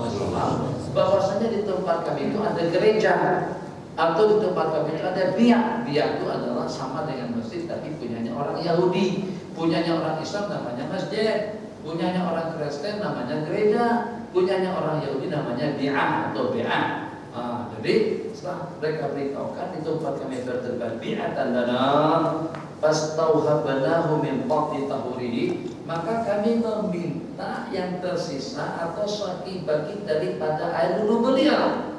bahwasanya di tempat kami itu ada gereja, atau di tempat kami itu ada biak. Biak itu adalah sama dengan masjid tapi punyanya orang Yahudi, punyanya orang Islam namanya masjid, punyanya orang Kristen namanya gereja, punyanya orang Yahudi namanya bi'ah atau bi'ah. Jadi setelah mereka beritahukan di tempat kami berterbat bi'atan lana fastauhabanahu min qati tahurihi, maka kami meminta yang tersisa atau saki-baki daripada air wudhu beliau,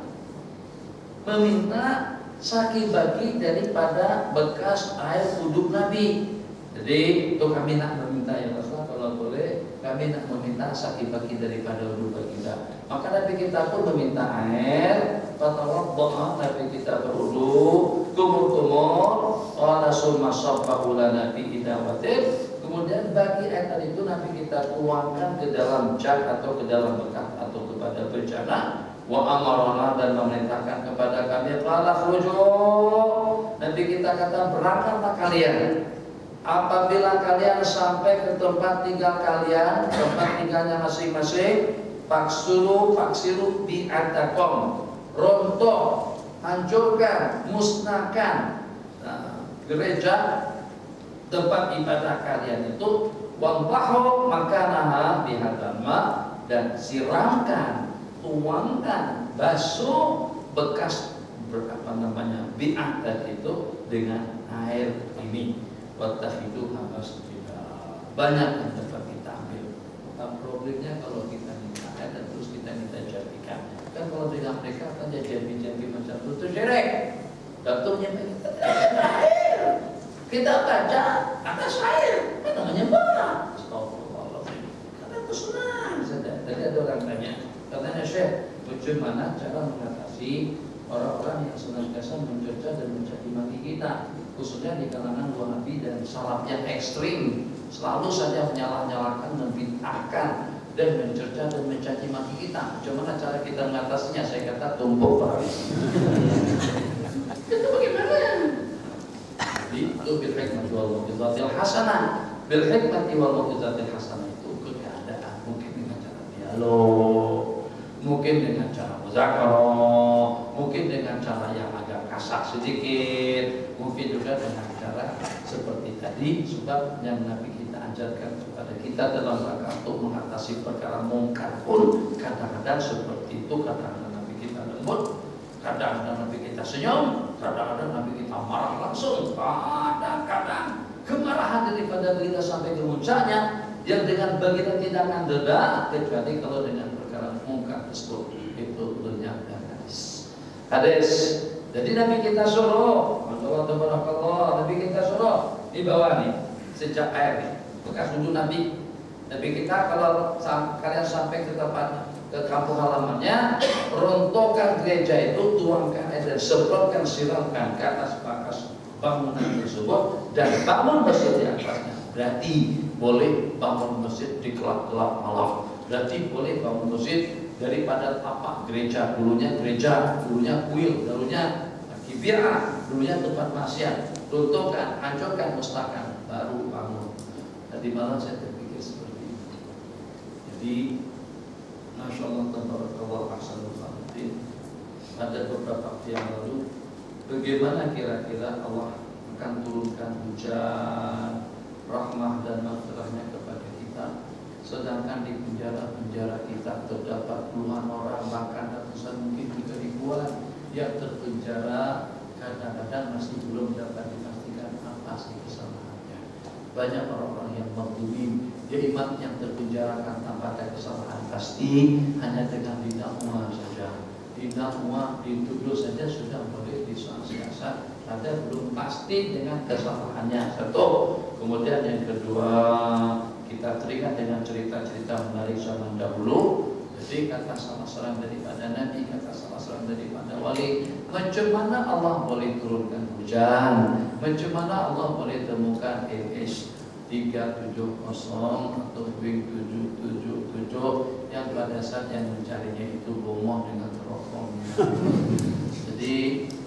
meminta saki-baki daripada bekas air wudhu Nabi. Jadi itu kami nak meminta ya Rasulullah, kalau boleh kami nak meminta saki-baki daripada wudhu kita. Maka Nabi kita pun meminta air, fatawadda'a, Nabi kita berwudhu, kumur-kumur, qala summa sabbahu lana fi idawatin. Kemudian bagi air tadi itu Nabi kita tuangkan ke dalam jug atau ke dalam bekas atau kepada bejana. Wa amarana, dan memerintahkan kepada kami, qala khruju, Nabi kita kata berangkatlah kalian. apabila kalian sampai ke tempat tinggal kalian, tempat tinggalnya masing-masing, faksiru bi'atakum, rontok, hancurkan, musnahkan gereja tempat ibadah kalian itu, wambahu makanaha bihadama, dan siramkan, tuangkan, basuh bekas bi'ah tadi itu dengan air ini. Wattahidu habas tidak banyak yang dapat kita ambil. Problemnya kalau kita nikahkan dan terus kita jadikan, kan kalau dengan mereka kan janji macam itu syirik. Datuknya kita air, kita baca atas air, kan namanya bara. Astagfirullahaladzim. Karena itu senang saja. Tadi ada orang tanya, katanya Syekh, bagaimana cara mengatasi orang-orang yang senantiasa mencerca dan mencaci maki kita, khususnya di kalangan Wahabi dan salaf yang ekstrim, selalu saja menyalah-nyalahkan, membid'ahkan dan mencerca dan mencaci maki kita. Bagaimana cara kita mengatasinya? Saya kata tumpuk paralisi. Itu bagaimana? Itu bil hikmati wal mau'izatil hasanah. Bil hikmati wal mau'izatil hasanah itu keadaan, mungkin dengan cara dialog, mungkin dengan cara muzakarah, mungkin dengan cara yang agak kasar sedikit, mungkin juga dengan cara seperti tadi. Sebab yang Nabi kita ajarkan kepada kita dalam rangka untuk mengatasi perkara mungkar pun kadang-kadang seperti itu. Kadang-kadang Nabi kita lembut, kadang-kadang Nabi kita senyum, kadang-kadang Nabi kita marah langsung, kadang-kadang kemarahan daripada kita sampai ke puncaknya, yang dengan bagian tidak akan reda kecuali kalau dengan perkara mungkar tersebut itu lenyap dan hadis. Jadi Nabi kita suruh, Allah, Nabi kita suruh di bawah nih sejak air nih, bekas duduk Nabi. Nabi kita kalau kalian sampai ke tempat, ke kampung halamannya, rontokan gereja itu, tuangkan air dan semprotkan, siramkan ke atas bakas bangunan tersebut dan bangun masjid di atasnya. Berarti boleh bangun masjid di gelap-gelap malam. Berarti boleh bangun masjid daripada tapak gereja, dulunya kuil, dulunya kibiah, dulunya tempat maksiat, runtuhkan, hancurkan, musnahkan, baru bangun. Tadi malam saya terpikir seperti itu. Jadi, Masya Allah, tabarakallah, ahsanul khaliqin. Ada beberapa waktu yang lalu, bagaimana kira-kira Allah akan turunkan hujan rahmah dan maghfirahnya kepada kita, sedangkan di penjara-penjara kita terdapat puluhan orang, bahkan ratusan, mungkin juga ribuan yang terpenjara, kadang-kadang masih belum dapat dipastikan apa sih kesalahannya. Banyak orang-orang yang mazlumin, jadi iman yang terpenjarakan tanpa ada kesalahan pasti hanya dengan didakwa saja. Didakwa, dituduh saja sudah boleh disanksi-sanksi, ada belum pasti dengan kesalahannya. Satu. Kemudian yang kedua, kita teringat dengan cerita-cerita menarik zaman dahulu. Jadi kata salah seorang daripada Nabi, kata salah seorang daripada wali, macam mana Allah boleh turunkan hujan, macam mana Allah boleh temukan MS 370 atau Boeing 777 yang pada saat yang mencarinya itu bomoh dengan teropongnya. Jadi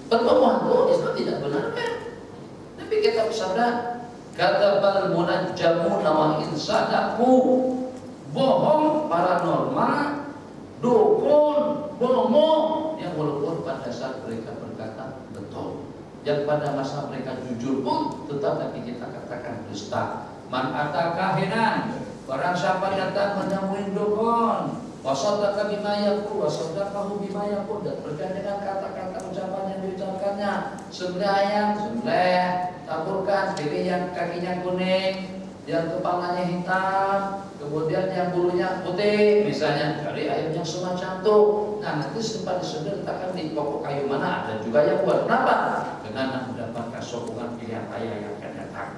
pertemuan itu Islam tidak benarkan. Tapi kita bersabda, kata bal munajjamu nawain sadaku, bohong paranormal, dukun, bomo, yang walaupun pada saat mereka berkata betul, yang pada masa mereka jujur pun tetap nanti kita katakan dusta. Man ataka kahinan, barang siapa datang menemui dukun, wasadaka bima yaqul, wasadakahu bima yaqul, dan percaya dengan kata-kata ucapan yang diucapkannya, sembelih ayam, sembelih, taburkan, pilih yang kakinya kuning, yang kepalanya hitam, kemudian yang bulunya putih, misalnya dari ayam yang semacam itu. Nah, nanti sempat disebut letakkan di pokok kayu mana, ada juga yang buat kenapa? Dengan mendapatkan sokongan pilihan raya yang akan datang.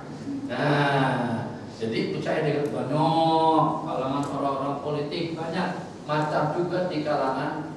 Nah, jadi percaya dengan banyak kalangan orang-orang politik, banyak macam juga di kalangan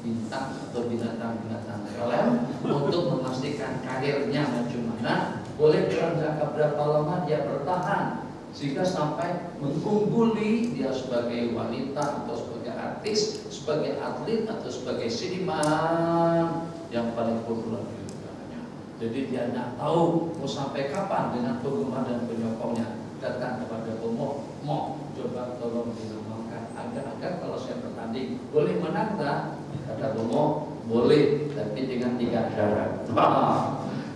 bintang atau binatang-binatang alam untuk memastikan karirnya macam mana, boleh dalam jangka berapa lama dia bertahan sehingga sampai mengungguli dia sebagai wanita atau sebagai artis, sebagai atlet atau sebagai seniman yang paling populer di dunia. Jadi dia tidak tahu mau sampai kapan dengan penggemar dan penyokongnya datang kepada pemohon, coba tolong diramalkan agar kalau saya bertanding boleh menang tak? Kata pemohon, boleh, tapi dengan 3 syarat.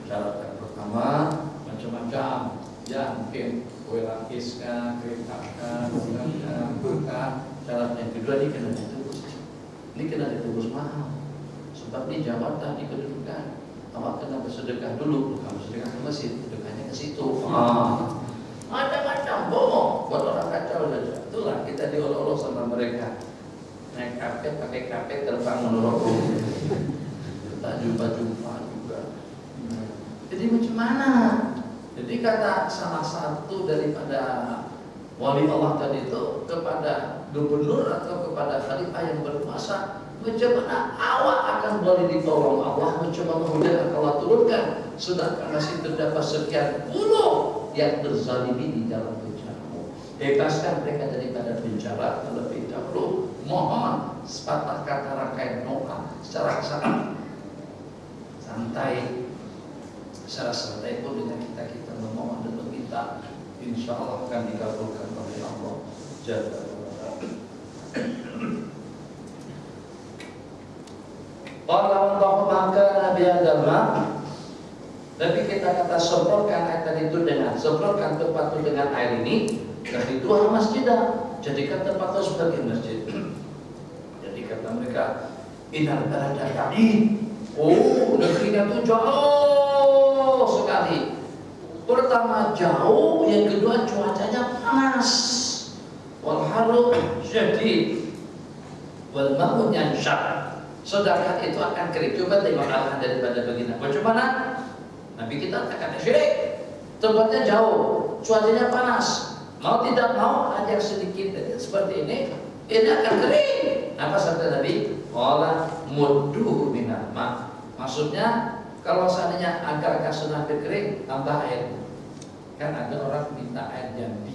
Syarat yang pertama macam-macam, ya mungkin kue lapis kan, kue kakak, makan. Syarat yang kedua ini kena ditebus. Ini kena ditebus mahal. Sebab ini jabatan, ini kedudukan. Awak kena bersedekah dulu, bukan bersedekah ke masjid, sedekahnya ke situ. Macam-macam bohong, buat orang kacau saja. Itulah kita diolok-olok sama mereka. Naik kapet, pakai kapet, terbang menurut tak jumpa-jumpa juga. Jadi macam mana? Jadi kata salah satu daripada wali Allah tadi itu kepada gubernur atau kepada khalifah yang berkuasa, macam mana awak akan boleh ditolong Allah, macam mana hujan akan Allah turunkan, sedangkan masih terdapat sekian puluh yang terzalimi di dalam bencanamu. Bebaskan mereka daripada bencana terlebih dahulu. Mohon sepatah kata rangkaian doa secara santai, secara santai pun dengan kita memohon dan meminta, insya Allah akan dikabulkan oleh Allah Jalla wa'ala. Wallahu maka Nabi Agama, tapi kita kata semprotkan air tadi itu dengan semprotkan tempat itu dengan air ini, dan itu masjidah, jadikan tempat itu sebagai masjid. Jadi kata mereka, innal balada ba'id. Oh, negerinya itu jauh sekali. Pertama jauh, yang kedua cuacanya panas. Wal haru syadid wal ma'un yanshab. Sedangkan itu akan kering. Coba tengok arahan daripada baginda. Bagaimana? Nabi kita akan syirik. Tempatnya jauh, cuacanya panas. Mau tidak mau ada sedikit seperti ini akan kering. Apa sabda Nabi? Qala muddu minal ma. Maksudnya kalau seandainya agak-agak sudah kering, tambah air. Kan ada orang minta air Jambi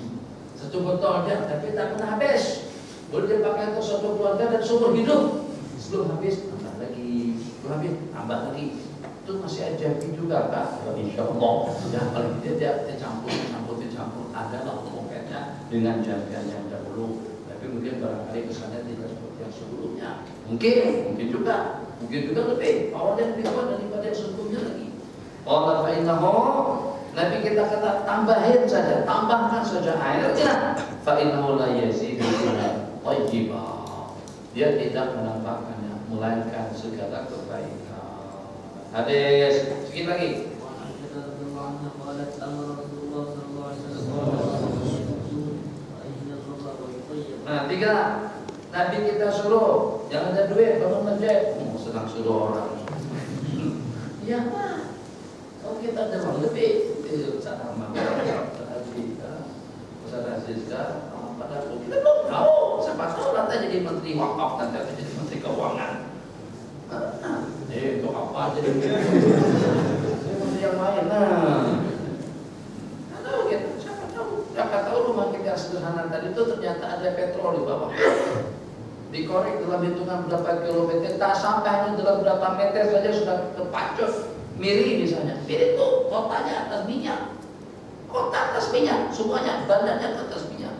1 botol aja, tapi tak pernah habis. Boleh dipakai untuk satu keluarga dan seumur hidup. Sebelum habis tambah lagi, sebelum habis tambah lagi. Itu masih air Jambi juga Pak. Insya Allah. Ya paling tidak dia campur. Adalah pokoknya dengan Jambian yang dahulu. Tapi mungkin barangkali kesannya tidak seperti yang sebelumnya. Mungkin juga lebih. Awalnya lebih kuat daripada yang sebelumnya lagi. Allah fa'innahu, Nabi kita kata tambahkan saja airnya. Fa'innahu la yazidu wajibah. Dia tidak menambahkannya, melainkan segala kebaikan. Hadis sedikit lagi. Nah, 3, Nabi kita suruh jangan ada duit bangun masjid. Sedang suruh orang. Iya Pak. Kalau kita ada uang lebih, sama Ustaz Aziz pada kita belum tahu. Siapa tahu nanti jadi menteri wakaf, nanti jadi menteri keuangan. Itu apa jadi menteri yang lain. Siapa tahu rumah kita sederhana tadi itu ternyata ada petrol di bawah. Dikorek dalam hitungan berapa kilometer, tak sampai hanya dalam berapa meter saja sudah terpacut. Miri misalnya, Miri itu kotanya atas minyak, kota atas minyak, semuanya bandarnya atas minyak.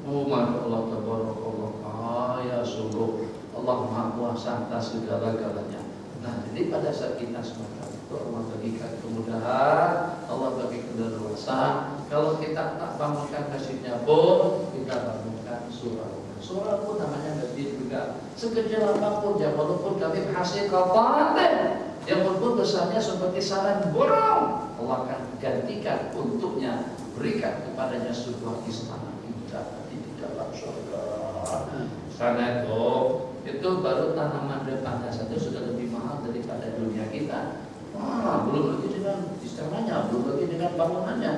Oh masya Allah, tabarakallah, ya sungguh Allah Maha Kuasa atas segala-galanya. Nah, jadi pada saat kita semacam itu Allah bagikan kemudahan, Allah bagi keleluasan. Kalau kita tak bangunkan masjidnya pun, kita bangunkan surau. Surau pun namanya masjid juga. Sekecil apapun ya, walaupun kami hasil kabupaten, yang walaupun besarnya seperti sarang burung, Allah akan gantikan untuknya, berikan kepadanya sebuah istana indah di dalam surga. Karena itu baru tanaman depannya saja sudah lebih mahal daripada dunia kita. Belum lagi dengan istananya, belum lagi dengan bangunannya.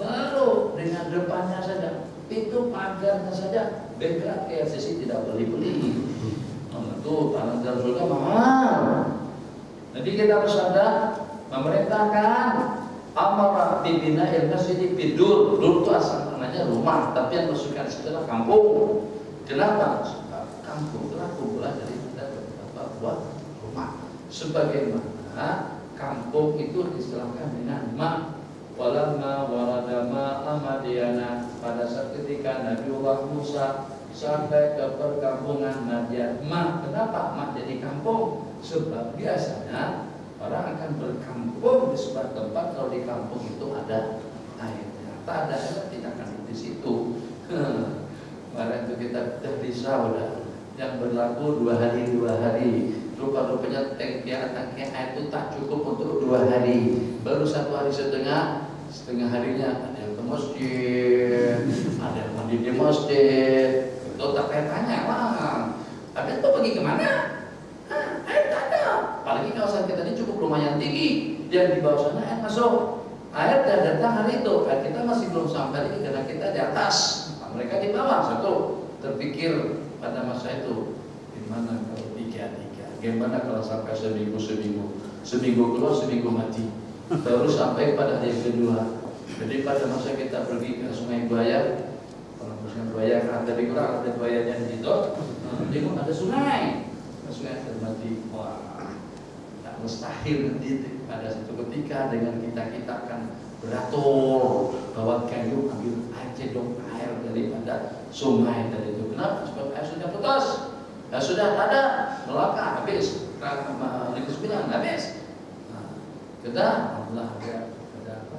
Baru dengan depannya saja, pintu pagarnya saja, background KLCC tidak beli-beli. Itu tanah dalam surga mahal. Jadi kita bersabda, memerintahkan amara bibina masjid bidur. Dur itu asal namanya rumah, tapi yang masukkan setelah kampung. Kenapa? Kampung telah kumpulan dari beberapa buah rumah. Sebagaimana kampung itu diistilahkan dengan walamma waradama Madiyana. Pada saat ketika Nabiullah Musa sampai ke perkampungan Madian. Kenapa jadi kampung? Sebab biasanya orang akan berkampung di sebuah tempat kalau di kampung itu ada air. Tak ada air tidak akan di situ. Kemarin itu kita di Saudi yang berlaku 2 hari. Rupa-rupanya tangki air itu tak cukup untuk 2 hari. Baru 1 hari setengah harinya ada yang ke masjid, ada yang mandi di masjid. Itu tak payah tanya lah. Ada itu pergi kemana? Air tak ada. Apalagi kawasan kita ini cukup lumayan tinggi. Dan di bawah sana air masuk. Air dah datang hari itu. Kita masih belum sampai ini karena kita di atas. Mereka di bawah. Satu terpikir pada masa itu, gimana kalau 3-3? Gimana kalau sampai seminggu keluar, seminggu mati. Baru sampai pada hari kedua. Jadi pada masa kita pergi ke Sungai Buaya, kalau Sungai Buaya ada di kurang, ada buayanya di situ, di ada sungai termati. Wah, tak mustahil nanti pada satu ketika dengan kita akan beratur bawa kayu ambil air cedok air daripada sungai tadi itu. Kenapa? Sebab air sudah putus, sudah ada melaka habis, 59 habis. Kita Allah ada apa?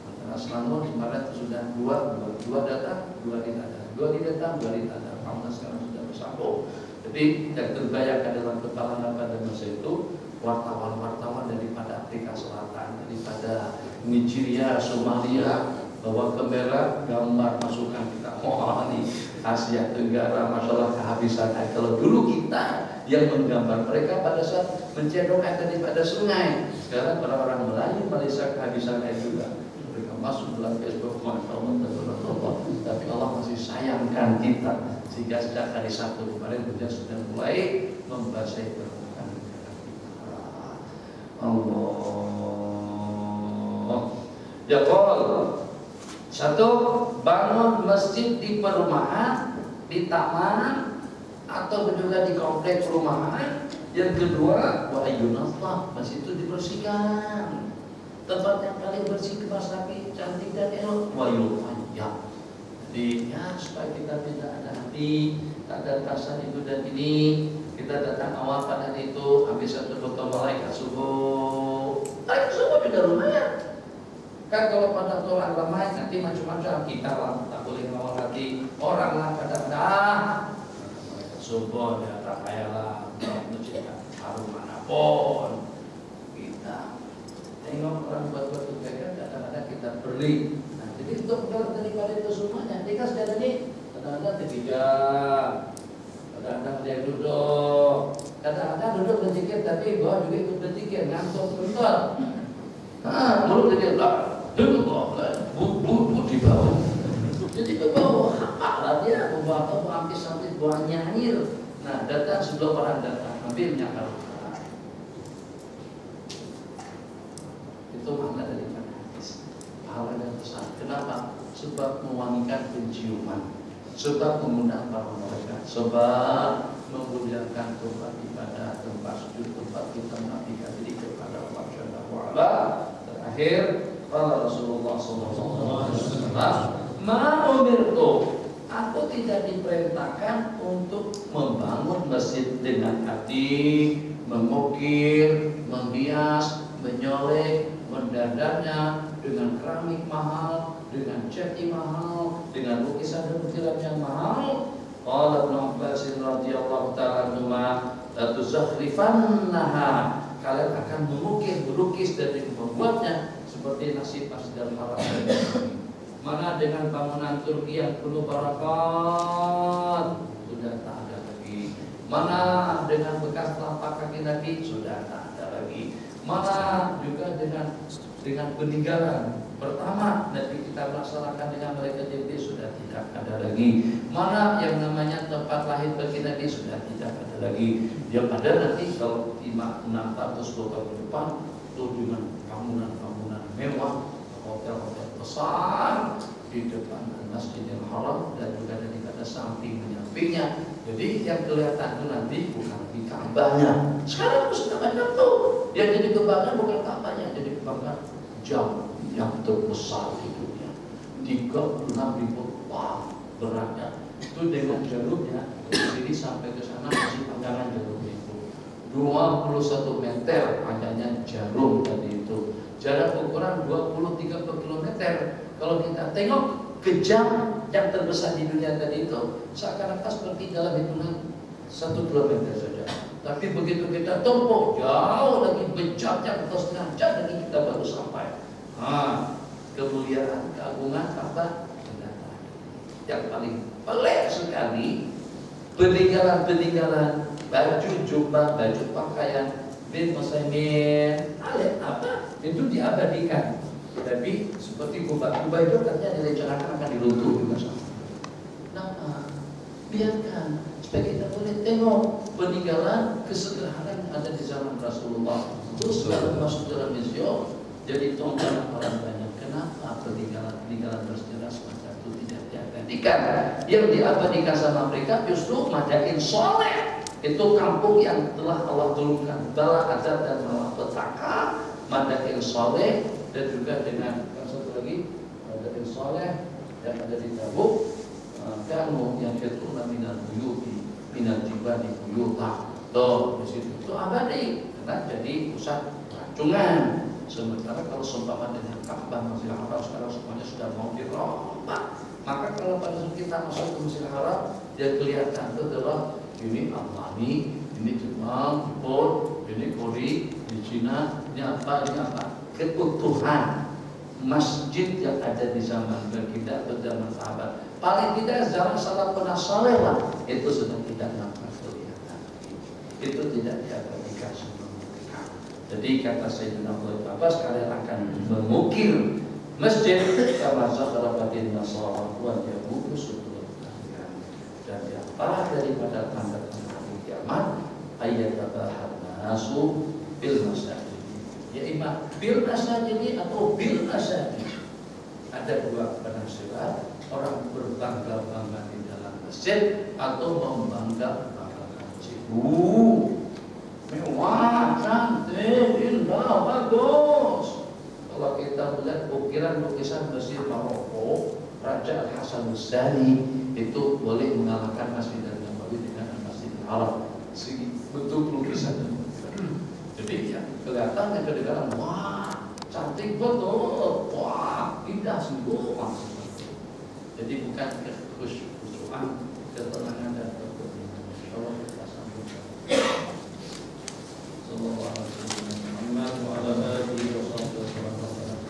Antara Selangor kemarin sudah dua datang, 2 tidak ada, 2 datang, 2 tidak ada. Alhamdulillah sekarang sudah bersambung. Jadi yang terbayangkan dalam kepala pada masa itu wartawan daripada Afrika Selatan, daripada Nigeria, Somalia, bawa kamera gambar masukan kita. Wah, ini Asia Tenggara masalah kehabisan air. Kalau dulu kita yang menggambar, mereka pada saat mencedok air daripada sungai. Sekarang orang-orang Melayu Malaysia kehabisan air juga. Mereka masuk dalam Facebook, Masya Allah. Tapi Allah masih sayangkan kita sehingga sejak hari Sabtu kemarin hujan sudah mulai membasahi permukaan negara kita. Allah. Ya Allah. 1, bangun masjid di perumahan, di taman, atau juga di kompleks perumahan. Yang kedua, wa ayyunallah, masjid itu dibersihkan. Tempat yang paling bersih, kemas rapi, cantik dan elok. Wa yuqayyam. Jadi ya supaya kita tidak ada hati, tak ada rasa itu dan ini. Kita datang awal pada hari itu, habis 1 botol malaikat subuh. Malaikat subuh juga lumayan. Kan kalau pada orang ramai nanti macam-macam, kita lah tak boleh ngawal hati orang lah kadang-kadang. Subuh dia tak kayalah masjid harum manapun. Kita tengok orang buat-buat kebaikan kadang-kadang kita beli. Nah, jadi untuk daripada itu semuanya, dia sudah tadi kadang-kadang ketiga, kadang-kadang dia duduk, kadang-kadang duduk berzikir tapi bawah juga ikut berzikir, ngantuk bentar. Mulut dia bu di bawah. Jadi ke bawah, lah dia membawa hampir buah nyair. Nah, datang sebelum orang datang, ambilnya kalau itu makna daripada hadis. Pahala dan besar. Kenapa? Sebab mewangikan penciuman, sebab mengundang para malaikat, sebab memuliakan tempat ibadah, tempat sujud, tempat kita mengabdikan diri kepada Allah Subhanahu wa taala. Terakhir, kata Rasulullah SAW, ma umirtu, aku tidak diperintahkan untuk membangun masjid dengan hati, mengukir, menghias, menyolek, mendadarnya dengan keramik mahal, dengan ceki mahal, dengan lukisan dan butiran yang mahal. Qala Ibnu Abbas radhiyallahu ta'ala anhuma, la tuzakhrifannaha, kalian akan mengukir, melukis dan membuatnya seperti nasib Masjidil Haram. Mana dengan bangunan Turki yang penuh barakat sudah tak ada lagi. Mana dengan bekas telapak kaki Nabi sudah tak ada lagi. Mana juga dengan peninggalan pertama Nabi kita melaksanakan dengan malaikat Jibril sudah tidak ada lagi. Mana yang namanya tempat lahir bagi Nabi sudah tidak ada lagi. Yang ada nanti kalau 500-600 tahun ke depan itu dengan bangunan-bangunan mewah, hotel-hotel besar di depan Masjidil Haram dan juga dari kata samping menyampingnya. Jadi yang kelihatan itu nanti bukan di Ka'bahnya. Sekarang sudah banyak tuh. Yang jadi kebanggaan bukan Ka'bahnya, jadi kebanggaan jam yang terbesar di dunia. 36.000 pound beratnya. Itu dengan jalurnya dari sini sampai ke sana masih panjangan jalur itu. 21 meter panjangnya jarum tadi itu. Jarak ukuran 20-30 km. Kalau kita tengok ke jam yang terbesar di dunia tadi itu, seakan-akan seperti dalam hitungan 1 km saja. Tapi begitu kita tempuh jauh lagi berjam-jam atau setengah jam lagi kita baru sampai. Kemuliaan, keagungan apa? Yang paling pelik sekali peninggalan-peninggalan baju jubah, baju pakaian bin Musaimin, apa? Itu diabadikan. Tapi seperti kubah itu katanya direncanakan akan diruntuh juga sama. Nah, biarkan supaya kita boleh tengok peninggalan kesederhanaan yang ada di zaman Rasulullah. Terus kalau masuk dalam museum jadi tontonan orang banyak. Kenapa peninggalan bersejarah semacam itu tidak diabadikan? Yang diabadikan sama mereka justru Madain Soleh. Itu kampung yang telah Allah turunkan bala adat dan malapetaka, Madain Soleh. Dan juga dengan satu lagi Madain Soleh yang ada di Tabuk, kamu yang itu minal buyuti minal jibali buyuta. Tuh di situ itu abadi karena jadi pusat racungan. Sementara kalau seumpama dengan Ka'bah Masjidil Haram sekarang semuanya sudah mau dirombak. Maka kalau pada saat kita masuk ke Masjidil Haram, dia kelihatan itu adalah ini Almani, ini Jepang, Jepun, ini Korea, di Cina, ini apa, keutuhan masjid yang ada di zaman kita atau zaman sahabat. Paling tidak zaman salafun saleh lah, itu sudah tidak nampak kelihatan. Itu tidak diabadikan sebelum mereka. Jadi kata Sayyidina Abbas, kalian akan mengukir masjid karena zakharabatin nasara wa yahudu sutul kalian. Dan yang parah daripada tanda-tanda kiamat ayat tabahan nasu bil masjid. Ya imam bil masjid atau bil masjid. Ada dua penafsiran, orang berbangga-bangga di dalam masjid atau membangga-banggakan masjid. Mewah, cantik, indah, bagus. Kalau kita melihat ukiran lukisan Mesir Maroko, Raja Al-Hasan Musdali itu boleh mengalahkan Masjid Nabawi dengan Masjidil Haram. Segi bentuk lukisan. Jadi ya kelihatan kedengaran, wah cantik betul, wah indah sungguh maksudnya. Jadi bukan kekhusyuan, ketenangan dan ketenangan. Kalau kita sambungkan. Sallallahu alaihi wasallam wa ala alihi wa sahbihi sallallahu alaihi wasallam.